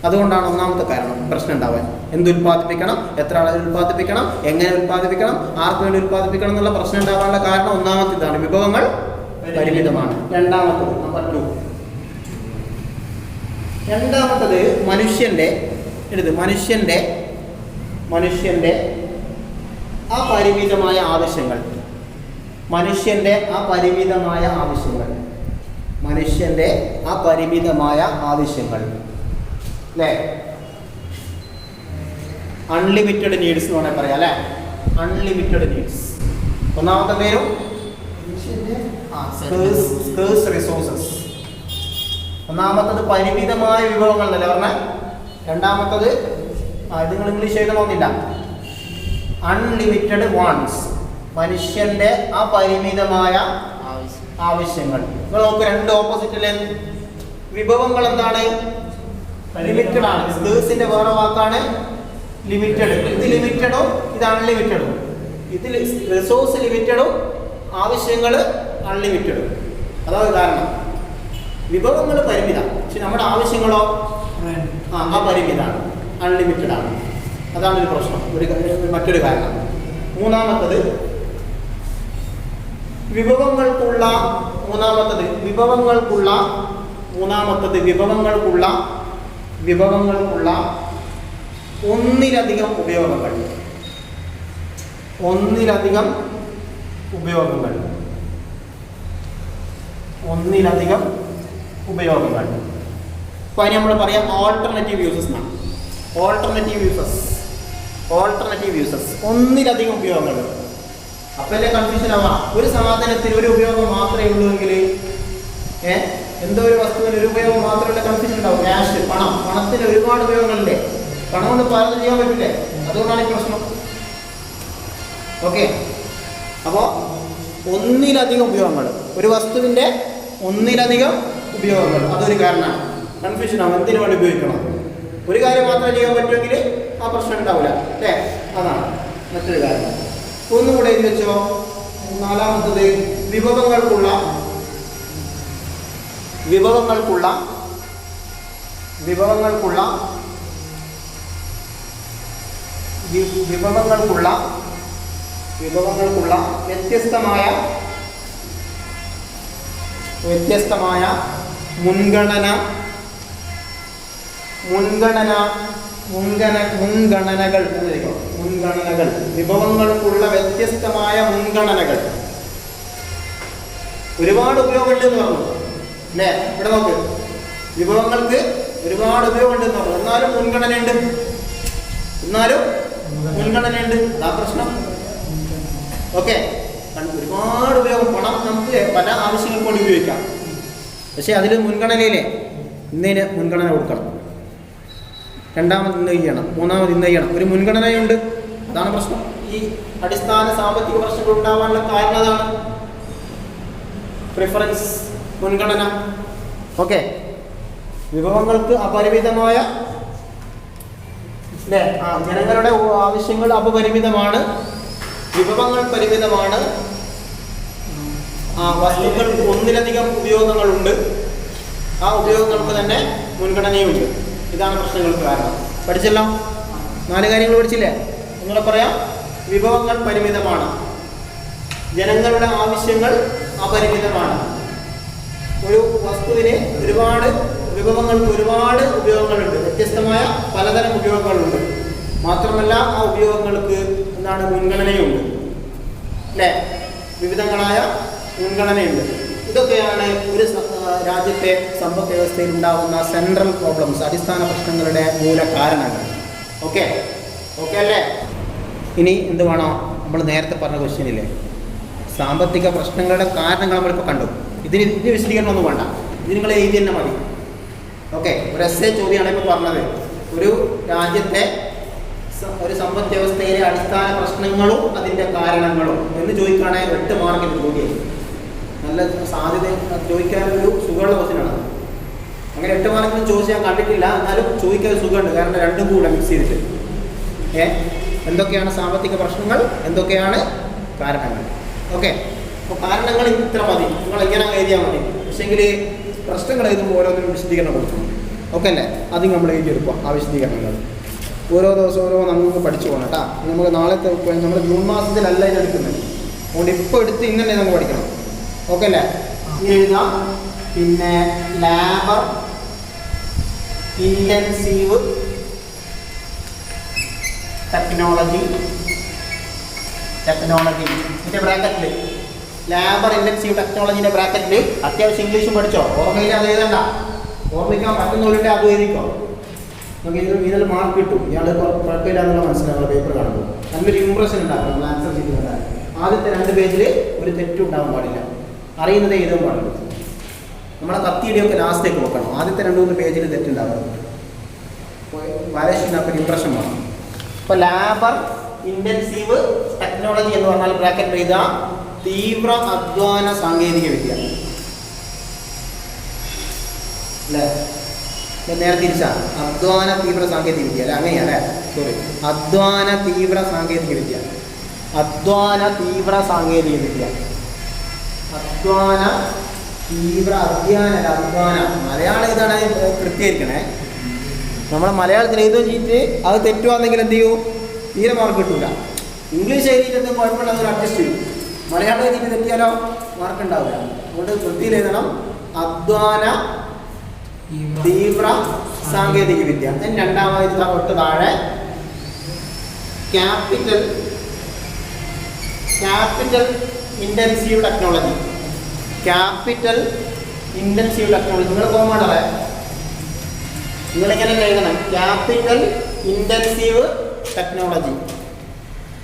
അതുകൊണ്ടാണ് ഒന്നാമത്തെ കാരണം പ്രശ്നം ഉണ്ടാവാൻ. എന്തുൽപ്പാദിപ്പിക്കണം, എത്ര അളവിൽ ഉൽപ്പാദിപ്പിക്കണം, എങ്ങനെ ഉൽപ്പാദിപ്പിക്കണം, ആർക്ക് വേണ്ടി ഉൽപ്പാദിപ്പിക്കണം എന്നുള്ള പ്രശ്നം ഉണ്ടാവാനുള്ള കാരണം ഒന്നാമത്തെ ഇതാണ്, വിഭവങ്ങൾ പരിമിതമാണ്. രണ്ടാമത്തത് നമ്പർ 2. രണ്ടാമത്തത് മനുഷ്യൻ്റെ ആ പരിമിതമായ ആവശ്യങ്ങൾ. മനുഷ്യൻ്റെ ആ പരിമിതമായ ആവശ്യങ്ങൾ, മനുഷ്യൻ്റെ ആ പരിമിതമായ ആവശ്യങ്ങൾ അല്ലേ, അൺലിമിറ്റഡ് നീഡ്സ് എന്ന് വേണമെങ്കിൽ പറയാം അല്ലേ, അൺലിമിറ്റഡ് നീഡ്സ്. ഒന്നാമത്തെ പേരും സ്കേഴ്സ് റിസോഴ്സസ്. ഒന്നാമത്തത് പരിമിതമായ വിഭവങ്ങൾ എന്നല്ലേ പറഞ്ഞാൽ. രണ്ടാമത്തത് ഇത് നിങ്ങൾ ഇംഗ്ലീഷ് എഴുതണമെന്നില്ല, അൺലിമിറ്റഡ് വാണ്ട്സ്, മനുഷ്യന്റെ ആ പരിമിതമായ ആവശ്യങ്ങൾ. നിങ്ങൾ നോക്ക്, രണ്ട് ഓപ്പോസിറ്റിലെ വിഭവങ്ങൾ എന്താണ്? ലിമിറ്റഡ് ആണ്. സ്കേഴ്സിന്റെ വേറെ വാക്കാണ് ലിമിറ്റഡ്. ഇത് ലിമിറ്റഡും ഇത് അൺലിമിറ്റഡും. ഇത് റിസോഴ്സ് ലിമിറ്റഡും ആവശ്യങ്ങൾ അൺലിമിറ്റഡും. അതാണ് കാരണം. വിഭവങ്ങൾ പരിമിതം, പക്ഷെ നമ്മുടെ ആവശ്യങ്ങളോ അപരിമിതമാണ്, അൺലിമിറ്റഡ് ആണ്. അതാണ് ഒരു പ്രശ്നം, മറ്റൊരു കാരണം. മൂന്നാമത്തത് വിഭവങ്ങൾക്കുള്ള ഒന്നിലധികം ഉപയോഗങ്ങൾ. അപ്പോൾ അതിന് നമ്മൾ പറയാം ഓൾട്ടർനേറ്റീവ് യൂസസ് എന്നാണ്. ഓൾട്ടർനേറ്റീവ് യൂസസ്, ഒന്നിലധികം ഉപയോഗങ്ങൾ. അപ്പോൾ അല്ലേ കൺഫ്യൂഷൻ ആവാം. ഒരു സാധനത്തിന് ഒരു ഉപയോഗം മാത്രമേ ഉള്ളൂ എങ്കിൽ, എന്തോ ഒരു വസ്തുവിന് ഒരു ഉപയോഗം മാത്രമല്ല കൺഫ്യൂഷൻ ഉണ്ടാവും. ക്യാഷ്, പണത്തിന് ഒരുപാട് ഉപയോഗങ്ങളില്ലേ, പണം കൊണ്ട് പലതും ചെയ്യാൻ പറ്റില്ലേ, അതുകൊണ്ടാണ് ഈ പ്രശ്നം. ഓക്കെ, അപ്പോൾ ഒന്നിലധികം ഉപയോഗങ്ങൾ, ഒരു വസ്തുവിൻ്റെ ഒന്നിലധികം ഉപയോഗങ്ങൾ, അതൊരു കാരണമാണ്. കൺഫ്യൂഷൻ ആവും, എന്തിനു വേണ്ടി ഉപയോഗിക്കണം. ഒരു കാര്യം മാത്രമേ ചെയ്യാൻ പറ്റുമെങ്കിൽ ആ പ്രശ്നം ഉണ്ടാവില്ല അല്ലേ, അതാണ് മറ്റൊരു കാരണം. ഒന്നുകൂടെ എഴുതി വെച്ചോ. നാലാമത്തത് വിഭവങ്ങൾക്കുള്ള വ്യത്യസ്തമായ മുൻഗണനകൾ. വിഭവങ്ങൾക്കുള്ള വ്യത്യസ്തമായ മുൻഗണനകൾ. ഒരുപാട് ഉപയോഗമുണ്ട് എന്ന് പറഞ്ഞു അല്ലേ. ഇവിടെ നോക്ക്, വിഭവങ്ങൾക്ക് ഒരുപാട് ഉപയോഗമുണ്ട് എന്ന് പറഞ്ഞു, എന്നാലും മുൻഗണനയുണ്ട്. അതാ പ്രശ്നം. ഓക്കെ, ഒരുപാട് ഉപയോഗം. പണം നമുക്ക് പല ആവശ്യങ്ങൾക്ക് വേണ്ടി ഉപയോഗിക്കാം, പക്ഷെ അതിൽ മുൻഗണനയിലെ ഇന്നതിന് മുൻഗണന കൊടുക്കണം, രണ്ടാമത് ഇന്ന് ചെയ്യണം, മൂന്നാമത് ഇന്ന് ചെയ്യണം. ഒരു മുൻഗണനയുണ്ട്, അതാണ് പ്രശ്നം. ഈ അടിസ്ഥാന സാമ്പത്തിക പ്രശ്നങ്ങൾ ഉണ്ടാവാനുള്ള കാരണം അതാണ്, പ്രിഫറൻസ്, മുൻഗണന. ഓക്കെ, വിഭവങ്ങൾക്ക് അപരിമിതമായ അല്ലേ, ജനങ്ങളുടെ ആവശ്യങ്ങൾ അപരിമിതമാണ്, വിഭവങ്ങൾ പരിമിതമാണ്, വസ്തുക്കൾക്ക് ഒന്നിലധികം ഉപയോഗങ്ങളുണ്ട്, ആ ഉപയോഗങ്ങൾക്ക് തന്നെ മുൻഗണനയുണ്ട്. ഇതാണ് പ്രശ്നങ്ങൾക്ക് കാരണം. പഠിച്ചല്ലോ, 4 കാര്യങ്ങൾ പഠിച്ചില്ലേ? ഒന്നുകൂടെ പറയാം. വിഭവങ്ങൾ പരിമിതമാണ്, ജനങ്ങളുടെ ആവശ്യങ്ങൾ അപരിമിതമാണ്, ഒരു വസ്തുവിന് വിഭവങ്ങൾക്ക് ഒരുപാട് ഉപയോഗങ്ങളുണ്ട്, വ്യത്യസ്തമായ പലതരം ഉപയോഗങ്ങളുണ്ട്. മാത്രമല്ല ആ ഉപയോഗങ്ങൾക്ക് എന്താണ്, മുൻഗണനയുണ്ട് അല്ലേ, വിവിധങ്ങളായ മുൻഗണനയുണ്ട്. ഇതൊക്കെയാണ് ഒരു രാജ്യത്തെ സമ്പദ് വ്യവസ്ഥയിൽ ഉണ്ടാകുന്ന സെൻട്രൽ പ്രോബ്ലംസ്, അടിസ്ഥാന പ്രശ്നങ്ങളുടെ മൂല കാരണങ്ങൾ. ഓക്കെ അല്ലേ? ഇനി എന്ത് വേണോ, നമ്മൾ നേരത്തെ പറഞ്ഞ ക്വസ്റ്റ്യനില്ലേ, സാമ്പത്തിക പ്രശ്നങ്ങളുടെ കാരണങ്ങൾ നമ്മളിപ്പോൾ കണ്ടു. ഇതിന് വിശദീകരണമൊന്നും വേണ്ട, ഇത് നിങ്ങൾ എഴുതി തന്നെ മതി. ഓക്കെ, ഒരു എസ്സേ ചോദ്യമാണ് ഇപ്പോൾ പറഞ്ഞത്. ഒരു രാജ്യത്തെ ഒരു സമ്പദ് വ്യവസ്ഥയിലെ അടിസ്ഥാന പ്രശ്നങ്ങളും അതിൻ്റെ കാരണങ്ങളും എന്ന് ചോദിക്കുകയാണെങ്കിൽ 8 മാർക്കിൻ്റെ ചോദ്യം. നല്ല സാധ്യത ചോദിക്കാനൊരു സുഖമുള്ള ക്വസ്റ്റ്യനാണ്. അങ്ങനെ 8 മാർക്കിന് ചോദിച്ചാൽ ഞാൻ കണ്ടിട്ടില്ല, എന്നാലും ചോദിക്കാൻ സുഖമുണ്ട്. കാരണം രണ്ടും കൂടെ മിക്സ് ചെയ്തിട്ട് എന്തൊക്കെയാണ് സാമ്പത്തിക പ്രശ്നങ്ങൾ, എന്തൊക്കെയാണ് കാരണങ്ങൾ. ഓക്കെ, അപ്പോൾ കാരണങ്ങൾ ഇത്ര മതി, നിങ്ങൾ എങ്ങനെ എഴുതിയാൽ മതി. പക്ഷേങ്കിൽ പ്രശ്നങ്ങൾ എഴുതുമ്പോൾ ഓരോന്നിനും വിശദീകരണം കൊടുക്കണം. ഓക്കെ അല്ലേ? അത് നമ്മൾ എഴുതിയെടുക്കുക, ആ വിശദീകരണങ്ങൾ ഓരോ ദിവസവും നമുക്ക് പഠിച്ചു പോകണം കേട്ടോ. നമുക്ക് നാളത്തെ നമ്മൾ ജൂൺ മാസത്തിലല്ല ഇത് എടുക്കുന്നത്, അതുകൊണ്ട് ഇപ്പോൾ എടുത്ത് ഇങ്ങനെ നമുക്ക് പഠിക്കണം. ഓക്കെ അല്ലേ? എഴുതാം. പിന്നെ ലാബർ ഇൻറ്റൻസീവ് ടെക്നോളജി ഇതിൻ്റെ ബ്രാക്കറ്റിൽ ലേബർ ഇൻറ്റൻസീവ് ടെക്നോളജിൻ്റെ ബ്രാക്കറ്റിൽ അത്യാവശ്യം ഇംഗ്ലീഷും പഠിച്ചോ, ഓർമ്മയിൽ അത് എഴുതണ്ട, ഓർമ്മിക്കാൻ പറ്റുന്നവരുടെ അത് എഴുതിക്കോ. നമുക്ക് ഇതിൽ മാർക്ക് കിട്ടും, ഇയാൾ കുഴപ്പമില്ല എന്നുള്ള മനസ്സിലാവുക പേപ്പർ കാണുമ്പോൾ നല്ലൊരു ഇമ്പ്രഷൻ ഉണ്ടാകും. നമ്മൾ ആൻസർ ചെയ്യുന്നുണ്ടാകും. ആദ്യത്തെ 2 പേജിൽ ഒരു തെറ്റും ഉണ്ടാകാൻ പാടില്ല, അറിയുന്നത് എഴുതാൻ പാടില്ല. നമ്മളെ കത്തിയിടിയൊക്കെ ലാസ്റ്റേക്ക് വെക്കണം. ആദ്യത്തെ 2-3 പേജിൽ തെറ്റുണ്ടാകണം, വരേഷൻ അപ്പോൾ ഇമ്പ്രഷൻ വേണം. അപ്പോൾ ലേബർ ഇൻറ്റൻസീവ് ടെക്നോളജി എന്ന് പറഞ്ഞാൽ ബ്രാക്കറ്റ് എഴുതുക തീവ്ര അധ്വാന സാങ്കേതിക വിദ്യ അല്ലേ? നേരെ തിരിച്ചാ അധ്വാന തീവ്ര സാങ്കേതിക വിദ്യ അല്ലേ? അങ്ങനെയല്ലേ? സോറി, അധ്വാന തീവ്ര സാങ്കേതിക വിദ്യ. അധ്വാന തീവ്ര സാങ്കേതിക വിദ്യ. അധ്വാന തീവ്ര അധ്വാന മലയാളം ഇതാണ് കൃത്യമായിരിക്കണേ. നമ്മൾ മലയാളത്തിൽ എഴുതുകയും ചെയ്തിട്ട് അത് തെറ്റുവാണെങ്കിൽ എന്ത് ചെയ്യൂ? തീരെ മാർക്ക് കിട്ടൂല. ഇംഗ്ലീഷ് എഴുതിയിട്ട് കുഴപ്പമില്ലാതെ അഡ്ജസ്റ്റ് ചെയ്യും. മലയാളം എഴുതിയിട്ട് തെറ്റിയാലോ മാർക്ക് ഉണ്ടാവില്ല. അതുകൊണ്ട് വൃത്തിയിൽ എഴുതണം അധ്വാന തീവ്ര സാങ്കേതിക വിദ്യ. രണ്ടാമത് തൊട്ട് താഴെ capital intensive technology. Capital intensive technology നിങ്ങൾ കോമഡറെ നിങ്ങളിങ്ങനെ എഴുതണം capital intensive technology.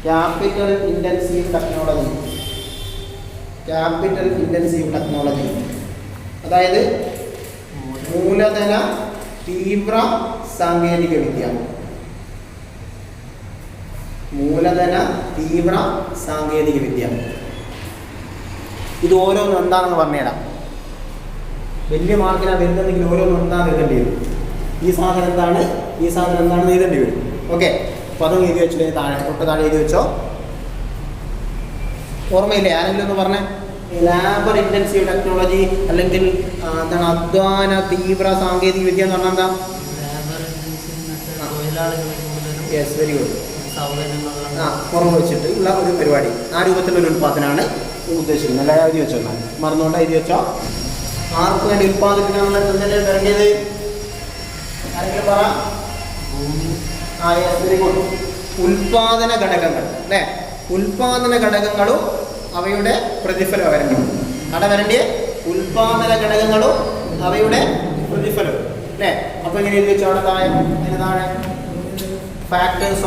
Capital intensive technology. Capital intensive technology അതായത് മൂലധന തീവ്ര സാങ്കേതിക വിദ്യ. മൂലധന തീവ്ര സാങ്കേതിക വിദ്യ. ഇത് ഓരോന്നും എന്താണെന്ന് പറഞ്ഞുതരാം. വലിയ മാർക്കിനാ വരുന്നെങ്കിൽ ഓരോന്നും എന്താണെന്ന് എഴുതേണ്ടി വരും. ഈ സാധനം എന്താണ്, ഈ സാധനം എന്താണെന്ന് എഴുതേണ്ടി വരും. ഓക്കെ, അപ്പോൾ അതും എഴുതി വെച്ചിട്ട് താഴെ തൊട്ട് താഴെ എഴുതി വെച്ചോ. ഓർമ്മയില്ലേ? ആരെങ്കിലും ഒന്ന് പറഞ്ഞേ. ലേബർ ഇൻറ്റൻസീവ് ടെക്നോളജി അല്ലെങ്കിൽ എന്താണ് അധ്വാന തീവ്ര സാങ്കേതിക വിദ്യ എന്ന് പറഞ്ഞാൽ എന്താ? Yes, very good. കുറവ് വെച്ചിട്ട് ഉള്ള ഒരു പരിപാടി, ആ രൂപത്തിലൊരു ഉൽപ്പാദനമാണ് ഉദ്ദേശിക്കുന്നത്. എല്ലാം എഴുതി വെച്ചോ, മറന്നുകൊണ്ട് എഴുതി വെച്ചോ. ആർക്ക് വേണ്ടി ഉൽപ്പാദിപ്പിക്കാനുള്ള എന്തെങ്കിലും വരേണ്ടത് ആരെങ്കിലും പറ. Yes, very good. ഉൽപ്പാദന ഘടകങ്ങൾ അല്ലേ? ഉൽപ്പാദന ഘടകങ്ങളും അവയുടെ പ്രതിഫലം വരേണ്ടത്. അവിടെ വരേണ്ടിയ ഉൽപ്പാദന ഘടകങ്ങളും അവയുടെ പ്രതിഫലവും അല്ലേ? അപ്പോൾ ഇങ്ങനെ എഴുതി വെച്ചോ. അവിടെ താഴെ അതിന് താഴെ factors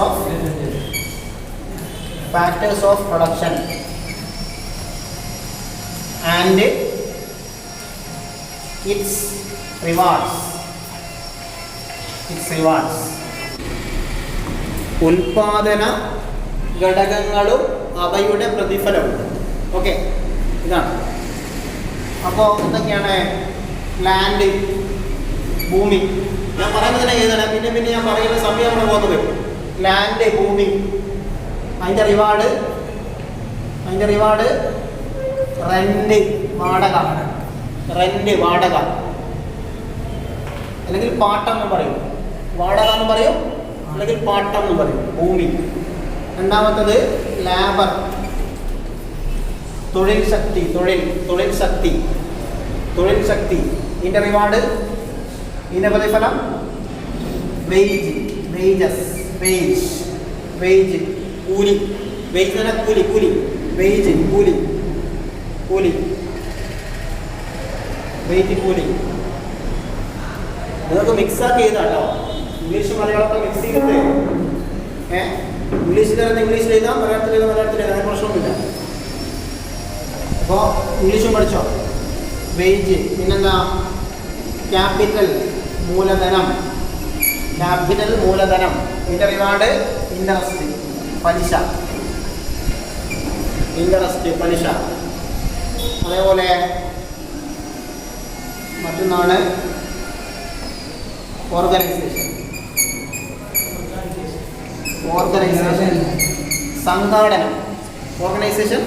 of production and it's rewards. ഉൽപാദന ഘടകങ്ങളും അവയുടെ പ്രതിഫലവും. ഓക്കെ, ഇതാണ്. അപ്പോൾ എന്തൊക്കെയാണ്? ലാൻഡ്, ഭൂമി. ഞാൻ പറയുന്നത് തന്നെ എഴുതണം, പിന്നെ ഞാൻ പറയുന്ന സമയം അവിടെ പോകുന്നത്. ലാൻഡ്, ഭൂമി, അതിൻ്റെ റിവാർഡ് റെന്റ്, വാടക അല്ലെങ്കിൽ പാട്ടം എന്ന് പറയും. വാടക എന്ന് പറയും അല്ലെങ്കിൽ പാട്ടം എന്ന് പറയും. ഭൂമി. രണ്ടാമത്തത് ലേബർ, തൊഴിൽ ശക്തി. ഇതിൻ്റെ റിവാർഡ്, ഇതിൻ്റെ പ്രതിഫലം വേജ്, കൂലി. വേജ് തന്നെ കൂലി. വേജ് കൂലി. ഇതൊക്കെ മിക്സാക്കി ചെയ്താട്ടോ. ഇംഗ്ലീഷ് മലയാളമൊക്കെ മിക്സ് ചെയ്തിട്ട് ഇംഗ്ലീഷിൽ എഴുതാം, മലയാളത്തിൽ എഴുതാം, അതിന് പ്രശ്നമൊന്നുമില്ല. അപ്പോൾ ഇംഗ്ലീഷും പഠിച്ചോ. വേജ്, പിന്നെന്താ ക്യാപിറ്റൽ മൂലധനം. ഇതിൻ്റെ റിവാർഡ് ഇൻട്രസ്റ്റ്, പലിശ. അതേപോലെ മറ്റൊന്നാണ് ഓർഗനൈസേഷൻ,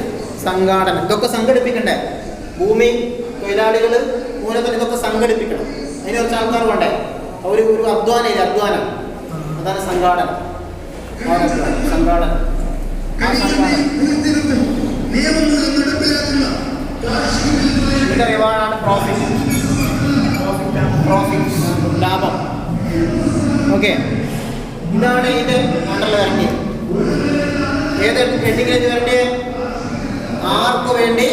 സംഘാടനം. ഇതൊക്കെ സംഘടിപ്പിക്കണ്ടേ? ഭൂമി, തൊഴിലാളികൾ, മൂലധനം, ഇതൊക്കെ സംഘടിപ്പിക്കണം. അതിന് കുറച്ച് ആൾക്കാർ വേണ്ടേ? ഒരു അധ്വാനം. അതാണ് സംഘാടനം. ഇതിൻ്റെ റിവാർഡാണ് പ്രോഫിറ്റ്, ലാഭം. ഓക്കെ, ഇതാണ് ഇതിൻ്റെ അണ്ടറിൽ വരേണ്ടത്. ഏത് ഹെഡിങ്ങിൽ വരേണ്ടത്? ആർക്ക് വേണ്ടി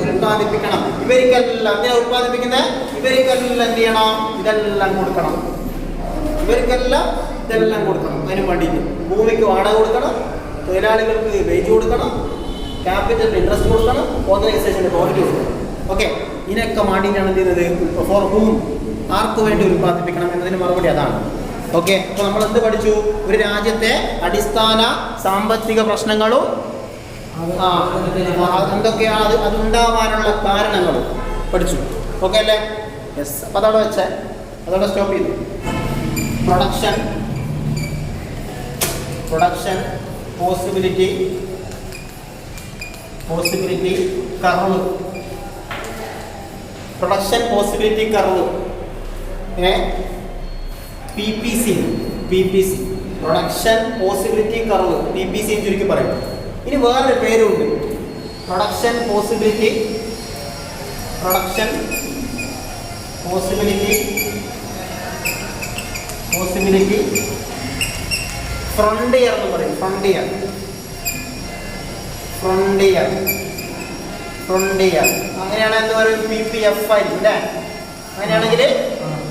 ഉൽപ്പാദിപ്പിക്കണം? ഇവർക്കെല്ലാം എന്തിനാ ഉൽപ്പാദിപ്പിക്കുന്നത്? ഇവർക്കെല്ലാം എന്ത് ചെയ്യണം? ഇതെല്ലാം കൊടുക്കണം. ഇവർക്കെല്ലാം ഇതെല്ലാം കൊടുക്കണം. അതിന് വേണ്ടിയിട്ട് ഭൂമിക്ക് വാടക കൊടുക്കണം, തൊഴിലാളികൾക്ക് വേജ് കൊടുക്കണം, ക്യാപിറ്റൽ ഇൻട്രസ്റ്റ് കൊടുക്കണം, ഓർഗനൈസേഷന് പ്രോഫിറ്റ് കൊടുക്കണം. ഓക്കെ, ഇതിനൊക്കെ വേണ്ടിയിട്ടാണ് എന്ത് ചെയ്യുന്നത്? ഫോർ ഹൂം, ആർക്ക് വേണ്ടി ഉൽപ്പാദിപ്പിക്കണം എന്നതിന് മറുപടി അതാണ്. ഓക്കെ, അപ്പോൾ നമ്മൾ എന്ത് പഠിച്ചു? ഒരു രാജ്യത്തെ അടിസ്ഥാന സാമ്പത്തിക പ്രശ്നങ്ങളും എന്തൊക്കെയാണ് അതുണ്ടാവാനുള്ള കാരണങ്ങളും പഠിച്ചു. ഓക്കെ അല്ലേ? യെസ്. അപ്പോൾ അതവിടെ വെച്ചേ, അതവിടെ സ്റ്റോപ്പ് ചെയ്തു. Production possibility curve. Production possibility curve, PPC. Production possibility curve, PPC ചുരുക്കി പറയും. ഇനി വേറൊരു പേരുണ്ട്, പ്രൊഡക്ഷൻ പോസിബിലിറ്റി ഫ്രണ്ടിയർ എന്ന് പറയും. ഫ്രണ്ടിയർ അങ്ങനെയാണ് എന്ന് പറയും. PPF ആയിരിക്കും അല്ലേ? അങ്ങനെയാണെങ്കിൽ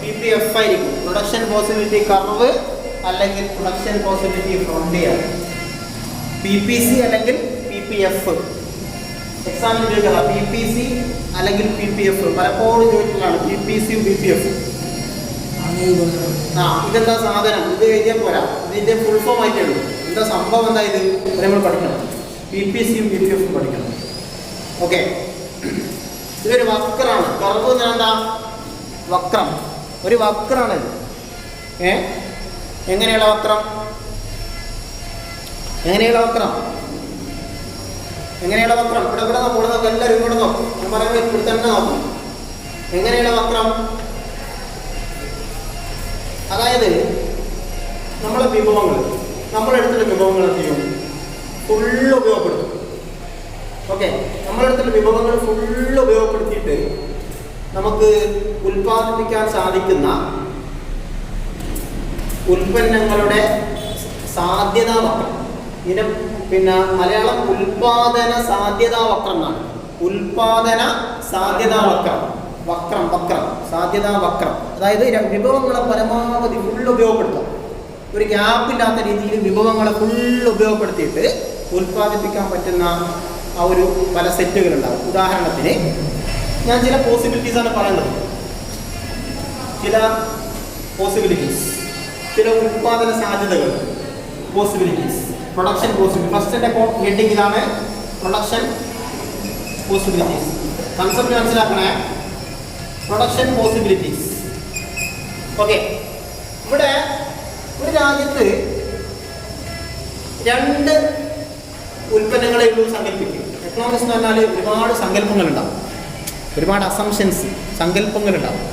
PPF ആയിരിക്കും, പ്രൊഡക്ഷൻ പോസിബിലിറ്റി കർവ് അല്ലെങ്കിൽ പ്രൊഡക്ഷൻ പോസിബിലിറ്റി ഫ്രണ്ടിയർ. PPC അല്ലെങ്കിൽ PPF. എക്സാമിന് ചോദിക്കുക PPC അല്ലെങ്കിൽ PPF, പലപ്പോഴും ചോദിക്കുന്നതാണ് PPC PPF. ഇതെന്താ സാധനം? ഇത് എഴുതിയാൽ പോരാ, ഇതിന്റെ ഫുൾ ഫോം ആയിട്ടേ ഉള്ളൂ. എന്താ സംഭവം? എന്താ ഇത് നമ്മൾ പഠിക്കണം. PPC PPF പഠിക്കണം. ഓക്കെ, ഇതൊരു വക്രാണ്. കർവ് എന്ന് എന്താ? വക്രം. ഒരു വക്രാണ് ഇത്. എങ്ങനെയുള്ള വക്രം? ഇവിടെ നോക്കും, എല്ലാവരും ഇങ്ങോട്ട് നോക്കും. ഞാൻ പറയുമ്പോൾ ഇവിടെ തന്നെ നോക്കും. എങ്ങനെയുള്ള വക്രം? അതായത് നമ്മളെ വിഭവങ്ങൾ, നമ്മളെടുത്തുള്ള വിഭവങ്ങൾ എന്ത് ചെയ്യും? ഫുള്ള് ഉപയോഗപ്പെടുത്തും. ഓക്കെ, നമ്മളെടുത്തുള്ള വിഭവങ്ങൾ ഫുള്ള് ഉപയോഗപ്പെടുത്തിയിട്ട് നമുക്ക് ഉൽപ്പാദിപ്പിക്കാൻ സാധിക്കുന്ന ഉൽപ്പന്നങ്ങളുടെ സാധ്യതാ വക്രം. ഇതിന് പിന്നെ മലയാളം ഉൽപാദന സാധ്യതാ വക്രം എന്നാണ്. ഉൽപാദന സാധ്യതാ വക്രം, സാധ്യതാ വക്രം. അതായത് വിഭവങ്ങളെ പരമാവധി ഫുള്ള് ഉപയോഗപ്പെടുത്താം. ഒരു ഗ്യാപ്പില്ലാത്ത രീതിയിൽ വിഭവങ്ങളെ ഫുള്ള് ഉപയോഗപ്പെടുത്തിയിട്ട് ഉൽപ്പാദിപ്പിക്കാൻ പറ്റുന്ന ആ ഒരു പല സെറ്റുകളുണ്ടാകും. ഉദാഹരണത്തിന് ഞാൻ ചില പോസിബിലിറ്റീസാണ് പറയുന്നത്. ചില ഉൽപാദന സാധ്യതകൾ, പോസിബിലിറ്റീസ്. പ്രൊഡക്ഷൻ പോസിബിലിറ്റി ഫസ്റ്റിൻ്റെ ഹെഡിങ് ഇതാണ്, പ്രൊഡക്ഷൻ പോസിബിലിറ്റീസ്. കൺസെപ്റ്റ് മനസ്സിലാക്കണേ. Production possibilities. ഓക്കെ, ഇവിടെ ഒരു രാജ്യത്ത് രണ്ട് ഉൽപ്പന്നങ്ങളെ ഉള്ളൂ സങ്കല്പിക്കും. എക്കണോമിക്സ് എന്ന് പറഞ്ഞാൽ ഒരുപാട് സങ്കല്പങ്ങളുണ്ടാവും, ഒരുപാട് അസംഷൻസ്, സങ്കല്പങ്ങളുണ്ടാവും.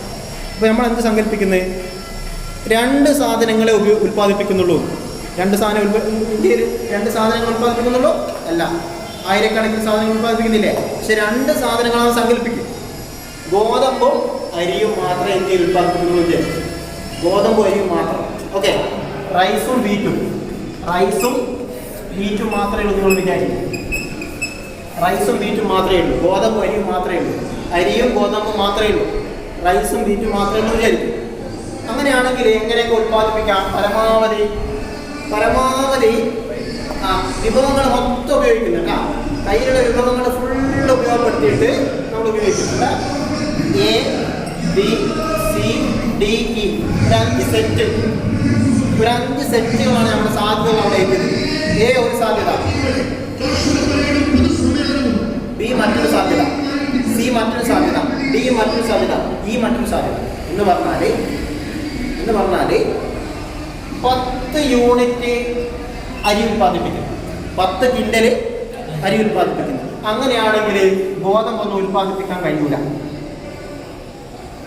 അപ്പോൾ നമ്മൾ എന്ത് സങ്കല്പിക്കുന്നത്? രണ്ട് സാധനങ്ങളെ ഉൽപ്പാദിപ്പിക്കുന്നുള്ളൂ. ഇന്ത്യയിൽ രണ്ട് സാധനങ്ങൾ ഉൽപ്പാദിപ്പിക്കുന്നുള്ളൂ അല്ല, ആയിരക്കണക്കിന് സാധനങ്ങൾ ഉൽപ്പാദിപ്പിക്കുന്നില്ലേ? പക്ഷെ രണ്ട് സാധനങ്ങളാണ് സങ്കല്പിക്കും. ഗോതമ്പും അരിയും മാത്രമേ ഇന്ത്യയിൽ ഉൽപ്പാദിപ്പിക്കുന്നുള്ളൂ. ഗോതമ്പും അരിയും മാത്രം. ഓക്കെ, റൈസും വീറ്റും മാത്രമേ ഉള്ളൂ. നിങ്ങൾ വിചാരിക്കും റൈസും വീറ്റും മാത്രമേ ഉള്ളൂ, ഗോതമ്പും അരിയും മാത്രമേ ഉള്ളൂ. അരിയും ഗോതമ്പും മാത്രമേ ഉള്ളൂ, റൈസും വീറ്റും മാത്രമേ ഉള്ളൂ വിചാരിക്കും. അങ്ങനെയാണെങ്കിൽ എങ്ങനെയൊക്കെ ഉൽപ്പാദിപ്പിക്കാം? പരമാവധി വിഭവങ്ങൾ മൊത്തം ഉപയോഗിക്കുന്നുണ്ട്. കയ്യിലുള്ള വിഭവങ്ങൾ ഫുള്ള് ഉപയോഗപ്പെടുത്തിയിട്ട് നമ്മൾ ഉപയോഗിക്കുന്നുണ്ട്. A, B, C, D, E ഒരു 5 സെറ്റുകളാണ് നമ്മുടെ സാധ്യതകൾ അവിടെ എഴുതിയത്. A ഒരു സാധ്യത, B മറ്റൊരു സാധ്യത, C മറ്റൊരു സാധ്യത, D മറ്റൊരു സാധ്യത, E മറ്റൊരു സാധ്യത എന്ന് പറഞ്ഞാൽ 10 യൂണിറ്റ് അരി ഉൽപ്പാദിപ്പിക്കുന്നു, 10 കിൻഡൽ അരി ഉൽപ്പാദിപ്പിക്കുന്നു. അങ്ങനെയാണെങ്കിൽ ഗോതമ്പൊന്നും ഉൽപ്പാദിപ്പിക്കാൻ കഴിയൂല.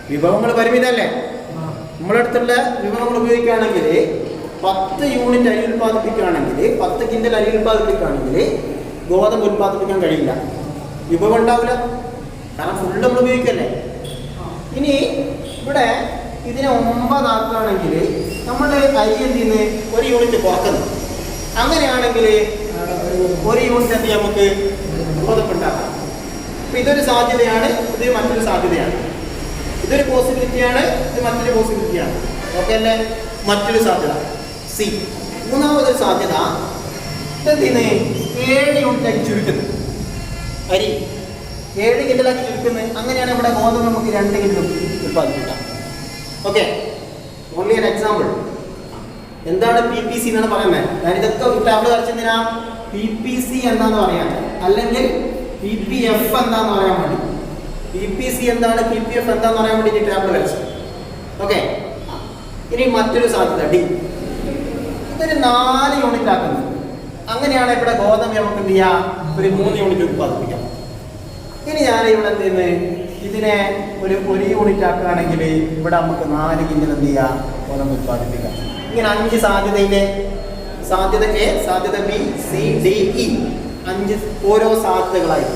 വിഭവങ്ങൾ പരിമിതമല്ലേ? നമ്മളടുത്തുള്ള വിഭവങ്ങൾ ഉപയോഗിക്കുകയാണെങ്കിൽ 10 യൂണിറ്റ് അരി ഉൽപ്പാദിപ്പിക്കുകയാണെങ്കിൽ, 10 കിൻഡൽ അരി ഉൽപ്പാദിപ്പിക്കുകയാണെങ്കിൽ ഗോതമ്പ് ഉൽപ്പാദിപ്പിക്കാൻ കഴിയില്ല, വിഭവം ഉണ്ടാവില്ല. കാരണം ഫുള്ള് നമ്മൾ ഉപയോഗിക്കല്ലേ. ഇനി ഇവിടെ ഇതിനെ 9 ആക്കുകയാണെങ്കിൽ നമ്മുടെ അരി എന്ത് ചെയ്യുന്നത്? 1 യൂണിറ്റ് കുറക്കുന്നു. അങ്ങനെയാണെങ്കിൽ 1 യൂണിറ്റ് എന്ത് ചെയ്യാം? നമുക്ക് ഗോതമ്പുണ്ടാക്കാം. അപ്പോൾ ഇതൊരു സാധ്യതയാണ്, ഇത് മറ്റൊരു സാധ്യതയാണ്. ഇതൊരു പോസിബിലിറ്റിയാണ്, ഇത് മറ്റൊരു പോസിബിലിറ്റിയാണ്. ഓക്കെ അല്ലേ? മറ്റൊരു സാധ്യത സി. മൂന്നാമതൊരു സാധ്യത ഇതെന്തിന് 7 യൂണിറ്റാക്കി ചുരുക്കുന്നു. അരി 7 കിൻഡലാക്കി ചുരുക്കുന്നത്. അങ്ങനെയാണ് നമ്മുടെ ഗോതമ്പ് നമുക്ക് 2 കിൻഡൽ ഉത്പാദിപ്പിക്കാം. Okay, only an example. എന്താണ് PPC എന്നാണ് പറയുന്നത്? ഞാൻ ഇതൊക്കെ ടാബിൾ വരച്ചെന്തിനാ? PPC എന്താന്ന് പറയാൻ, അല്ലെങ്കിൽ PPF എന്താന്ന് പറയാൻ വേണ്ടി. PPC എന്താണ്, PPF എന്താന്ന് പറയാൻ വേണ്ടി ടാബിൾ വരച്ചത്. ഓക്കെ, ഇനി മറ്റൊരു സാധ്യത ഡി. ഇതൊരു 4 യൂണിറ്റ് ആക്കുന്നത്. അങ്ങനെയാണ് ഇവിടെ ഗോതമ്പ് നമുക്ക് എന്ത് ചെയ്യാം? ഒരു 3 യൂണിറ്റ് ഉത്പാദിപ്പിക്കാം. ഇനി ഞാൻ ഇവിടെ എന്ത് ചെയ്യുന്നത്? ഇതിനെ ഒരു യൂണിറ്റ് ആക്കുകയാണെങ്കിൽ ഇവിടെ നമുക്ക് 4 കിൻഡൽ എന്ത് ചെയ്യാം? ഗോതമ്പ് ഉത്പാദിപ്പിക്കാം. ഇങ്ങനെ 5 സാധ്യതയിലെ സാധ്യത എ, സാധ്യത ബി, സി, ഡി, ഇ 5 ഓരോ സാധ്യതകളായി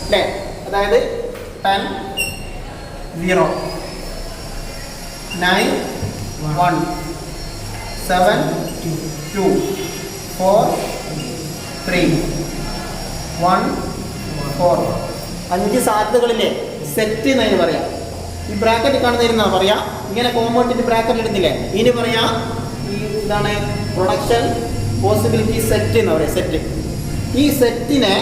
അല്ലേ? അതായത് 10, 0, 9, 1, 7, 2, 4, 3, 1, 4. 5 സാധ്യതകളില്ലേ സെറ്റ് എന്നതിന് പറയാം. ഈ ബ്രാക്കറ്റ് കാണുന്നതിനാ പറയാ. ഇങ്ങനെ കോമ്പൗണ്ടിന്റെ ബ്രാക്കറ്റ് ഇടുന്നില്ലേ, ഇനി പറയാ ഈ എന്താണ് പ്രൊഡക്ഷൻ പോസിബിലിറ്റി സെറ്റ് എന്ന് പറയാം. സെറ്റ്. ഈ സെറ്റിനെ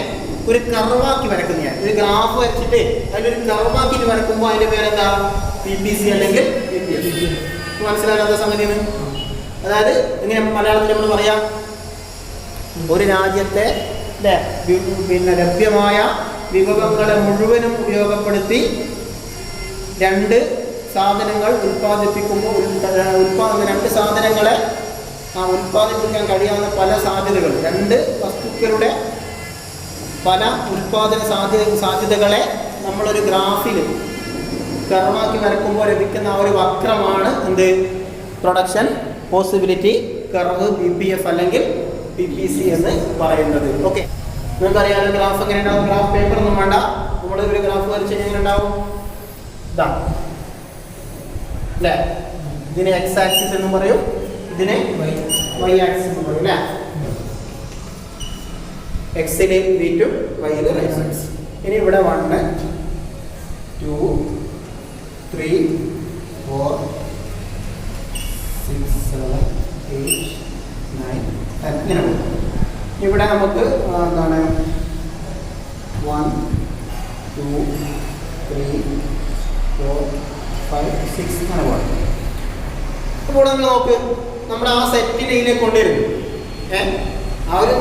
ഒരു കർവാക്കി വരക്കുന്ന ഞാൻ ഒരു ഗ്രാഫ് വരച്ചിട്ട് അതിലൊരു കർവാക്കിട്ട് വരക്കുമ്പോൾ അതിന്റെ പേരെന്താ? PPC അല്ലെങ്കിൽ PPF. മനസ്സിലാകാത്ത സംഗതിയാണ്. അതായത് ഇങ്ങനെ മലയാളത്തിൽ നമ്മൾ പറയാം, ഒരു രാജ്യത്തെ പിന്നെ ലഭ്യമായ വിഭവങ്ങളെ മുഴുവനും ഉപയോഗപ്പെടുത്തി 2 സാധനങ്ങൾ ഉൽപ്പാദിപ്പിക്കുമ്പോൾ 2 സാധനങ്ങളെ ഉൽപ്പാദിപ്പിക്കാൻ കഴിയാവുന്ന പല സാധ്യതകൾ, 2 വസ്തുക്കളുടെ പല ഉൽപ്പാദന സാധ്യതകളെ നമ്മളൊരു ഗ്രാഫിൽ കർവാക്കി വരക്കുമ്പോൾ ലഭിക്കുന്ന ആ ഒരു വക്രമാണ് എന്ത്? പ്രൊഡക്ഷൻ പോസിബിലിറ്റി കർവ്, PPF അല്ലെങ്കിൽ PPC എന്ന് പറയുന്നത്. ഓക്കെ, നിങ്ങൾക്കറിയാലോ ഗ്രാഫ് എങ്ങനെ ഉണ്ടാവും? ഗ്രാഫ് പേപ്പർ ഒന്നും വേണ്ട, നമ്മൾ ഒരു ഗ്രാഫ് വരച്ച് എങ്ങനെ ഉണ്ടാവും? ഇതാ അല്ലേ? ഇതിനെ X ആക്സിസ് എന്ന് പറയും, ഇതിനെ Y ആക്സിസ് എന്ന് പറയും അല്ലേ? എക്സില് V2, Yയില് റൈറ്റ് ആക്സിസ്. ഇനി ഇവിടെ 1, 2, 3, 4, 6, 7, 8, 9, 10 ഇങ്ങനെ പോകും. ഇവിടെ നമുക്ക് എന്താണ് 1, 2, 3, 4, 5, 6 അങ്ങനെ പോകാം. അപ്പോൾ നമ്മൾ നോക്ക്, നമ്മൾ ആ സെറ്റിനെ കൊണ്ടുവരുന്നു. ആ ഒരു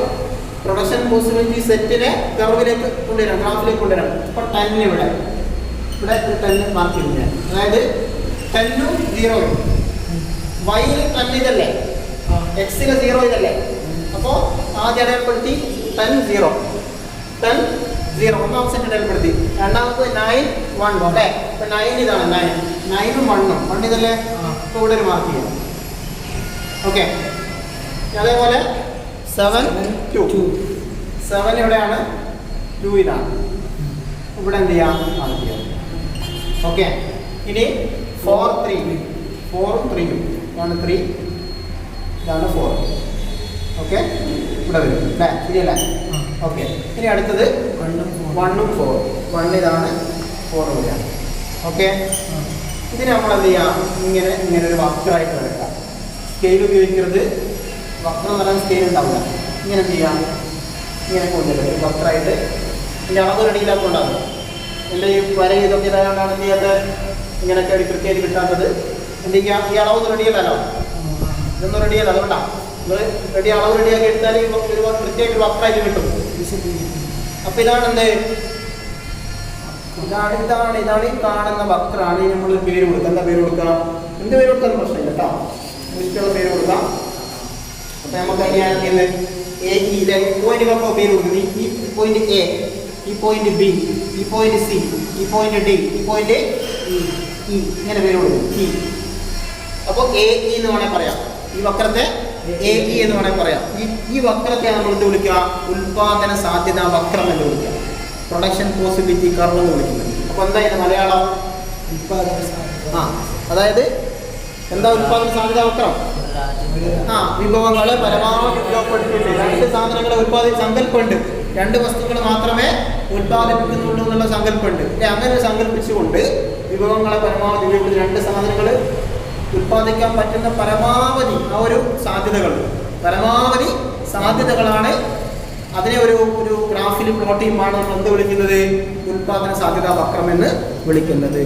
പ്രൊഡക്ഷൻ പോസിബിലിറ്റി സെറ്റിനെ കർവിലേക്ക് കൊണ്ടുവരാം, ഗ്രാഫിലേക്ക് കൊണ്ടുവരാം. ഇപ്പോൾ 10 ഇവിടെ 10 മാർക്ക് ചെയ്യുന്നത്. അതായത് 10ഉം 0ഉം Yയിൽ 10 ഇതല്ലേ, Xയിൽ 0 ഇതല്ലേ. അപ്പോൾ ആദ്യം അടയാളപ്പെടുത്തി 10, 0, 10, 0 ഒന്നാം സെറ്റ് അടയാളപ്പെടുത്തി. രണ്ടാമത് 9, 1 അല്ലേ? ഇപ്പം 9 ഇതാണ് 9ഉം 1ഉം 1 ഇതല്ലേ. ഇപ്പോൾ ഇവിടെ ഒരു മാർക്ക് ചെയ്യാം. ഓക്കെ, അതേപോലെ 7, 2 7 എവിടെയാണ്? 2 ഇതാണ്. ഇവിടെ എന്ത് ചെയ്യാം? മാർക്ക് ചെയ്യാം. ഓക്കെ, ഇനി 4, 3 4ഉം 3ഉം ഇതാണ് 3, ഇതാണ് 4. ഓക്കെ, ഇവിടെ വരും അല്ലേ? ശരിയല്ലേ? ഓക്കെ, ഇനി അടുത്തത് 1ഉം 4. 1 ഇതാണ്, 4 ഇവിടെയാണ്. ഓക്കെ, ഇതിന് നമ്മൾ എന്ത് ചെയ്യാം? ഇങ്ങനെ ഒരു വക്രമായിട്ട് വരക്കാം. സ്കെയിൽ ഉപയോഗിക്കരുത്, വക്രം എന്ന് പറയാൻ സ്കെയിൽ ഉണ്ടാവില്ല. ഇങ്ങനെ എന്ത് ചെയ്യാം? ഇങ്ങനെ കൊണ്ടുവരും ഒരു വക്രമായിട്ട്. ഇതിൻ്റെ അളവ് റെഡിയില്ലാത്തതുകൊണ്ടാണ്. എൻ്റെ ഈ വര ഇതൊക്കെ ഇതായതുകൊണ്ടാണ് എന്ത് ചെയ്യാത്തത്? ഇങ്ങനെയൊക്കെ ഒരു കൃത്യമായിട്ട് കിട്ടാത്തത്. എന്ത് ചെയ്യാം? ഈ അളവൊന്നും റെഡിയല്ലല്ലോ, ഇതൊന്നും റെഡിയല്ല. അതുകൊണ്ടാണ് നമ്മൾ അളവ് റെഡിയാക്കി എടുത്താൽ ഒരു കൃത്യമായിട്ട് വക്രമായിട്ട് കിട്ടും. അപ്പം ഇതാണ് എന്ത്? ഇതാണ് ഈ കാണുന്ന വക്രാണ്. നമ്മൾ പേര് കൊടുക്കുക. എന്താ പേര് കൊടുക്കുക? എന്ത് പേര് കൊടുക്കാൻ പ്രശ്നമില്ല കേട്ടോ, ഇഷ്ടമുള്ള പേര് കൊടുക്കാം. അപ്പം നമുക്ക് അതിനെയാണ് ചെയ്യുന്നത്? പോയിന്റുകൾക്കോ പേര് കൊടുക്കുന്നത്. ഈ പോയിന്റ് എ, ഈ പോയിന്റ് ബി, ഈ പോയിന്റ് സി, ഈ പോയിന്റ് ഡി, ഈ പോയിന്റ് ഇ, ഇങ്ങനെ പേര് കൊടുക്കും. ഇ. അപ്പോൾ AE എന്ന് വേണമെങ്കിൽ പറയാം. ഈ വക്രത്തെ AE എന്ന് വേണമെങ്കിൽ പറയാം. ഈ വക്രത്തെ നമ്മൾ എന്ത് വിളിക്കുക? ഉൽപാദന സാധ്യത വക്രം എന്ന് വിളിക്കുക. പ്രൊഡക്ഷൻ പോസിബിലിറ്റി കർവ് എന്ന് വിളിക്കുന്നത്. അപ്പോൾ എന്താ ഇത് മലയാളം? അതായത് എന്താ ഉൽപാദന സാധ്യത വക്രം? വിഭവങ്ങളെ പരമാവധി ഉപയോഗപ്പെടുത്തിയിട്ട് 2 സാധനങ്ങളെ സങ്കല്പമുണ്ട്. 2 വസ്തുക്കൾ മാത്രമേ ഉൽപ്പാദിപ്പിക്കുന്നുള്ളൂ എന്നുള്ള സങ്കല്പമുണ്ട്. അങ്ങനെ സങ്കല്പിച്ചുകൊണ്ട് വിഭവങ്ങളെ പരമാവധി ഉപയോഗിച്ച് 2 സാധനങ്ങൾ ഉൽപ്പാദിക്കാൻ പറ്റുന്ന പരമാവധി ആ ഒരു പരമാവധി സാധ്യതകളാണ്. അതിനെ ഒരു ഗ്രാഫിൽ പ്ലോട്ട് ചെയ്യുമ്പോഴാണ് നമ്മൾ എന്ത് വിളിക്കുന്നത്? ഉൽപ്പാദന സാധ്യതാ വക്രം എന്ന് വിളിക്കുന്നത്.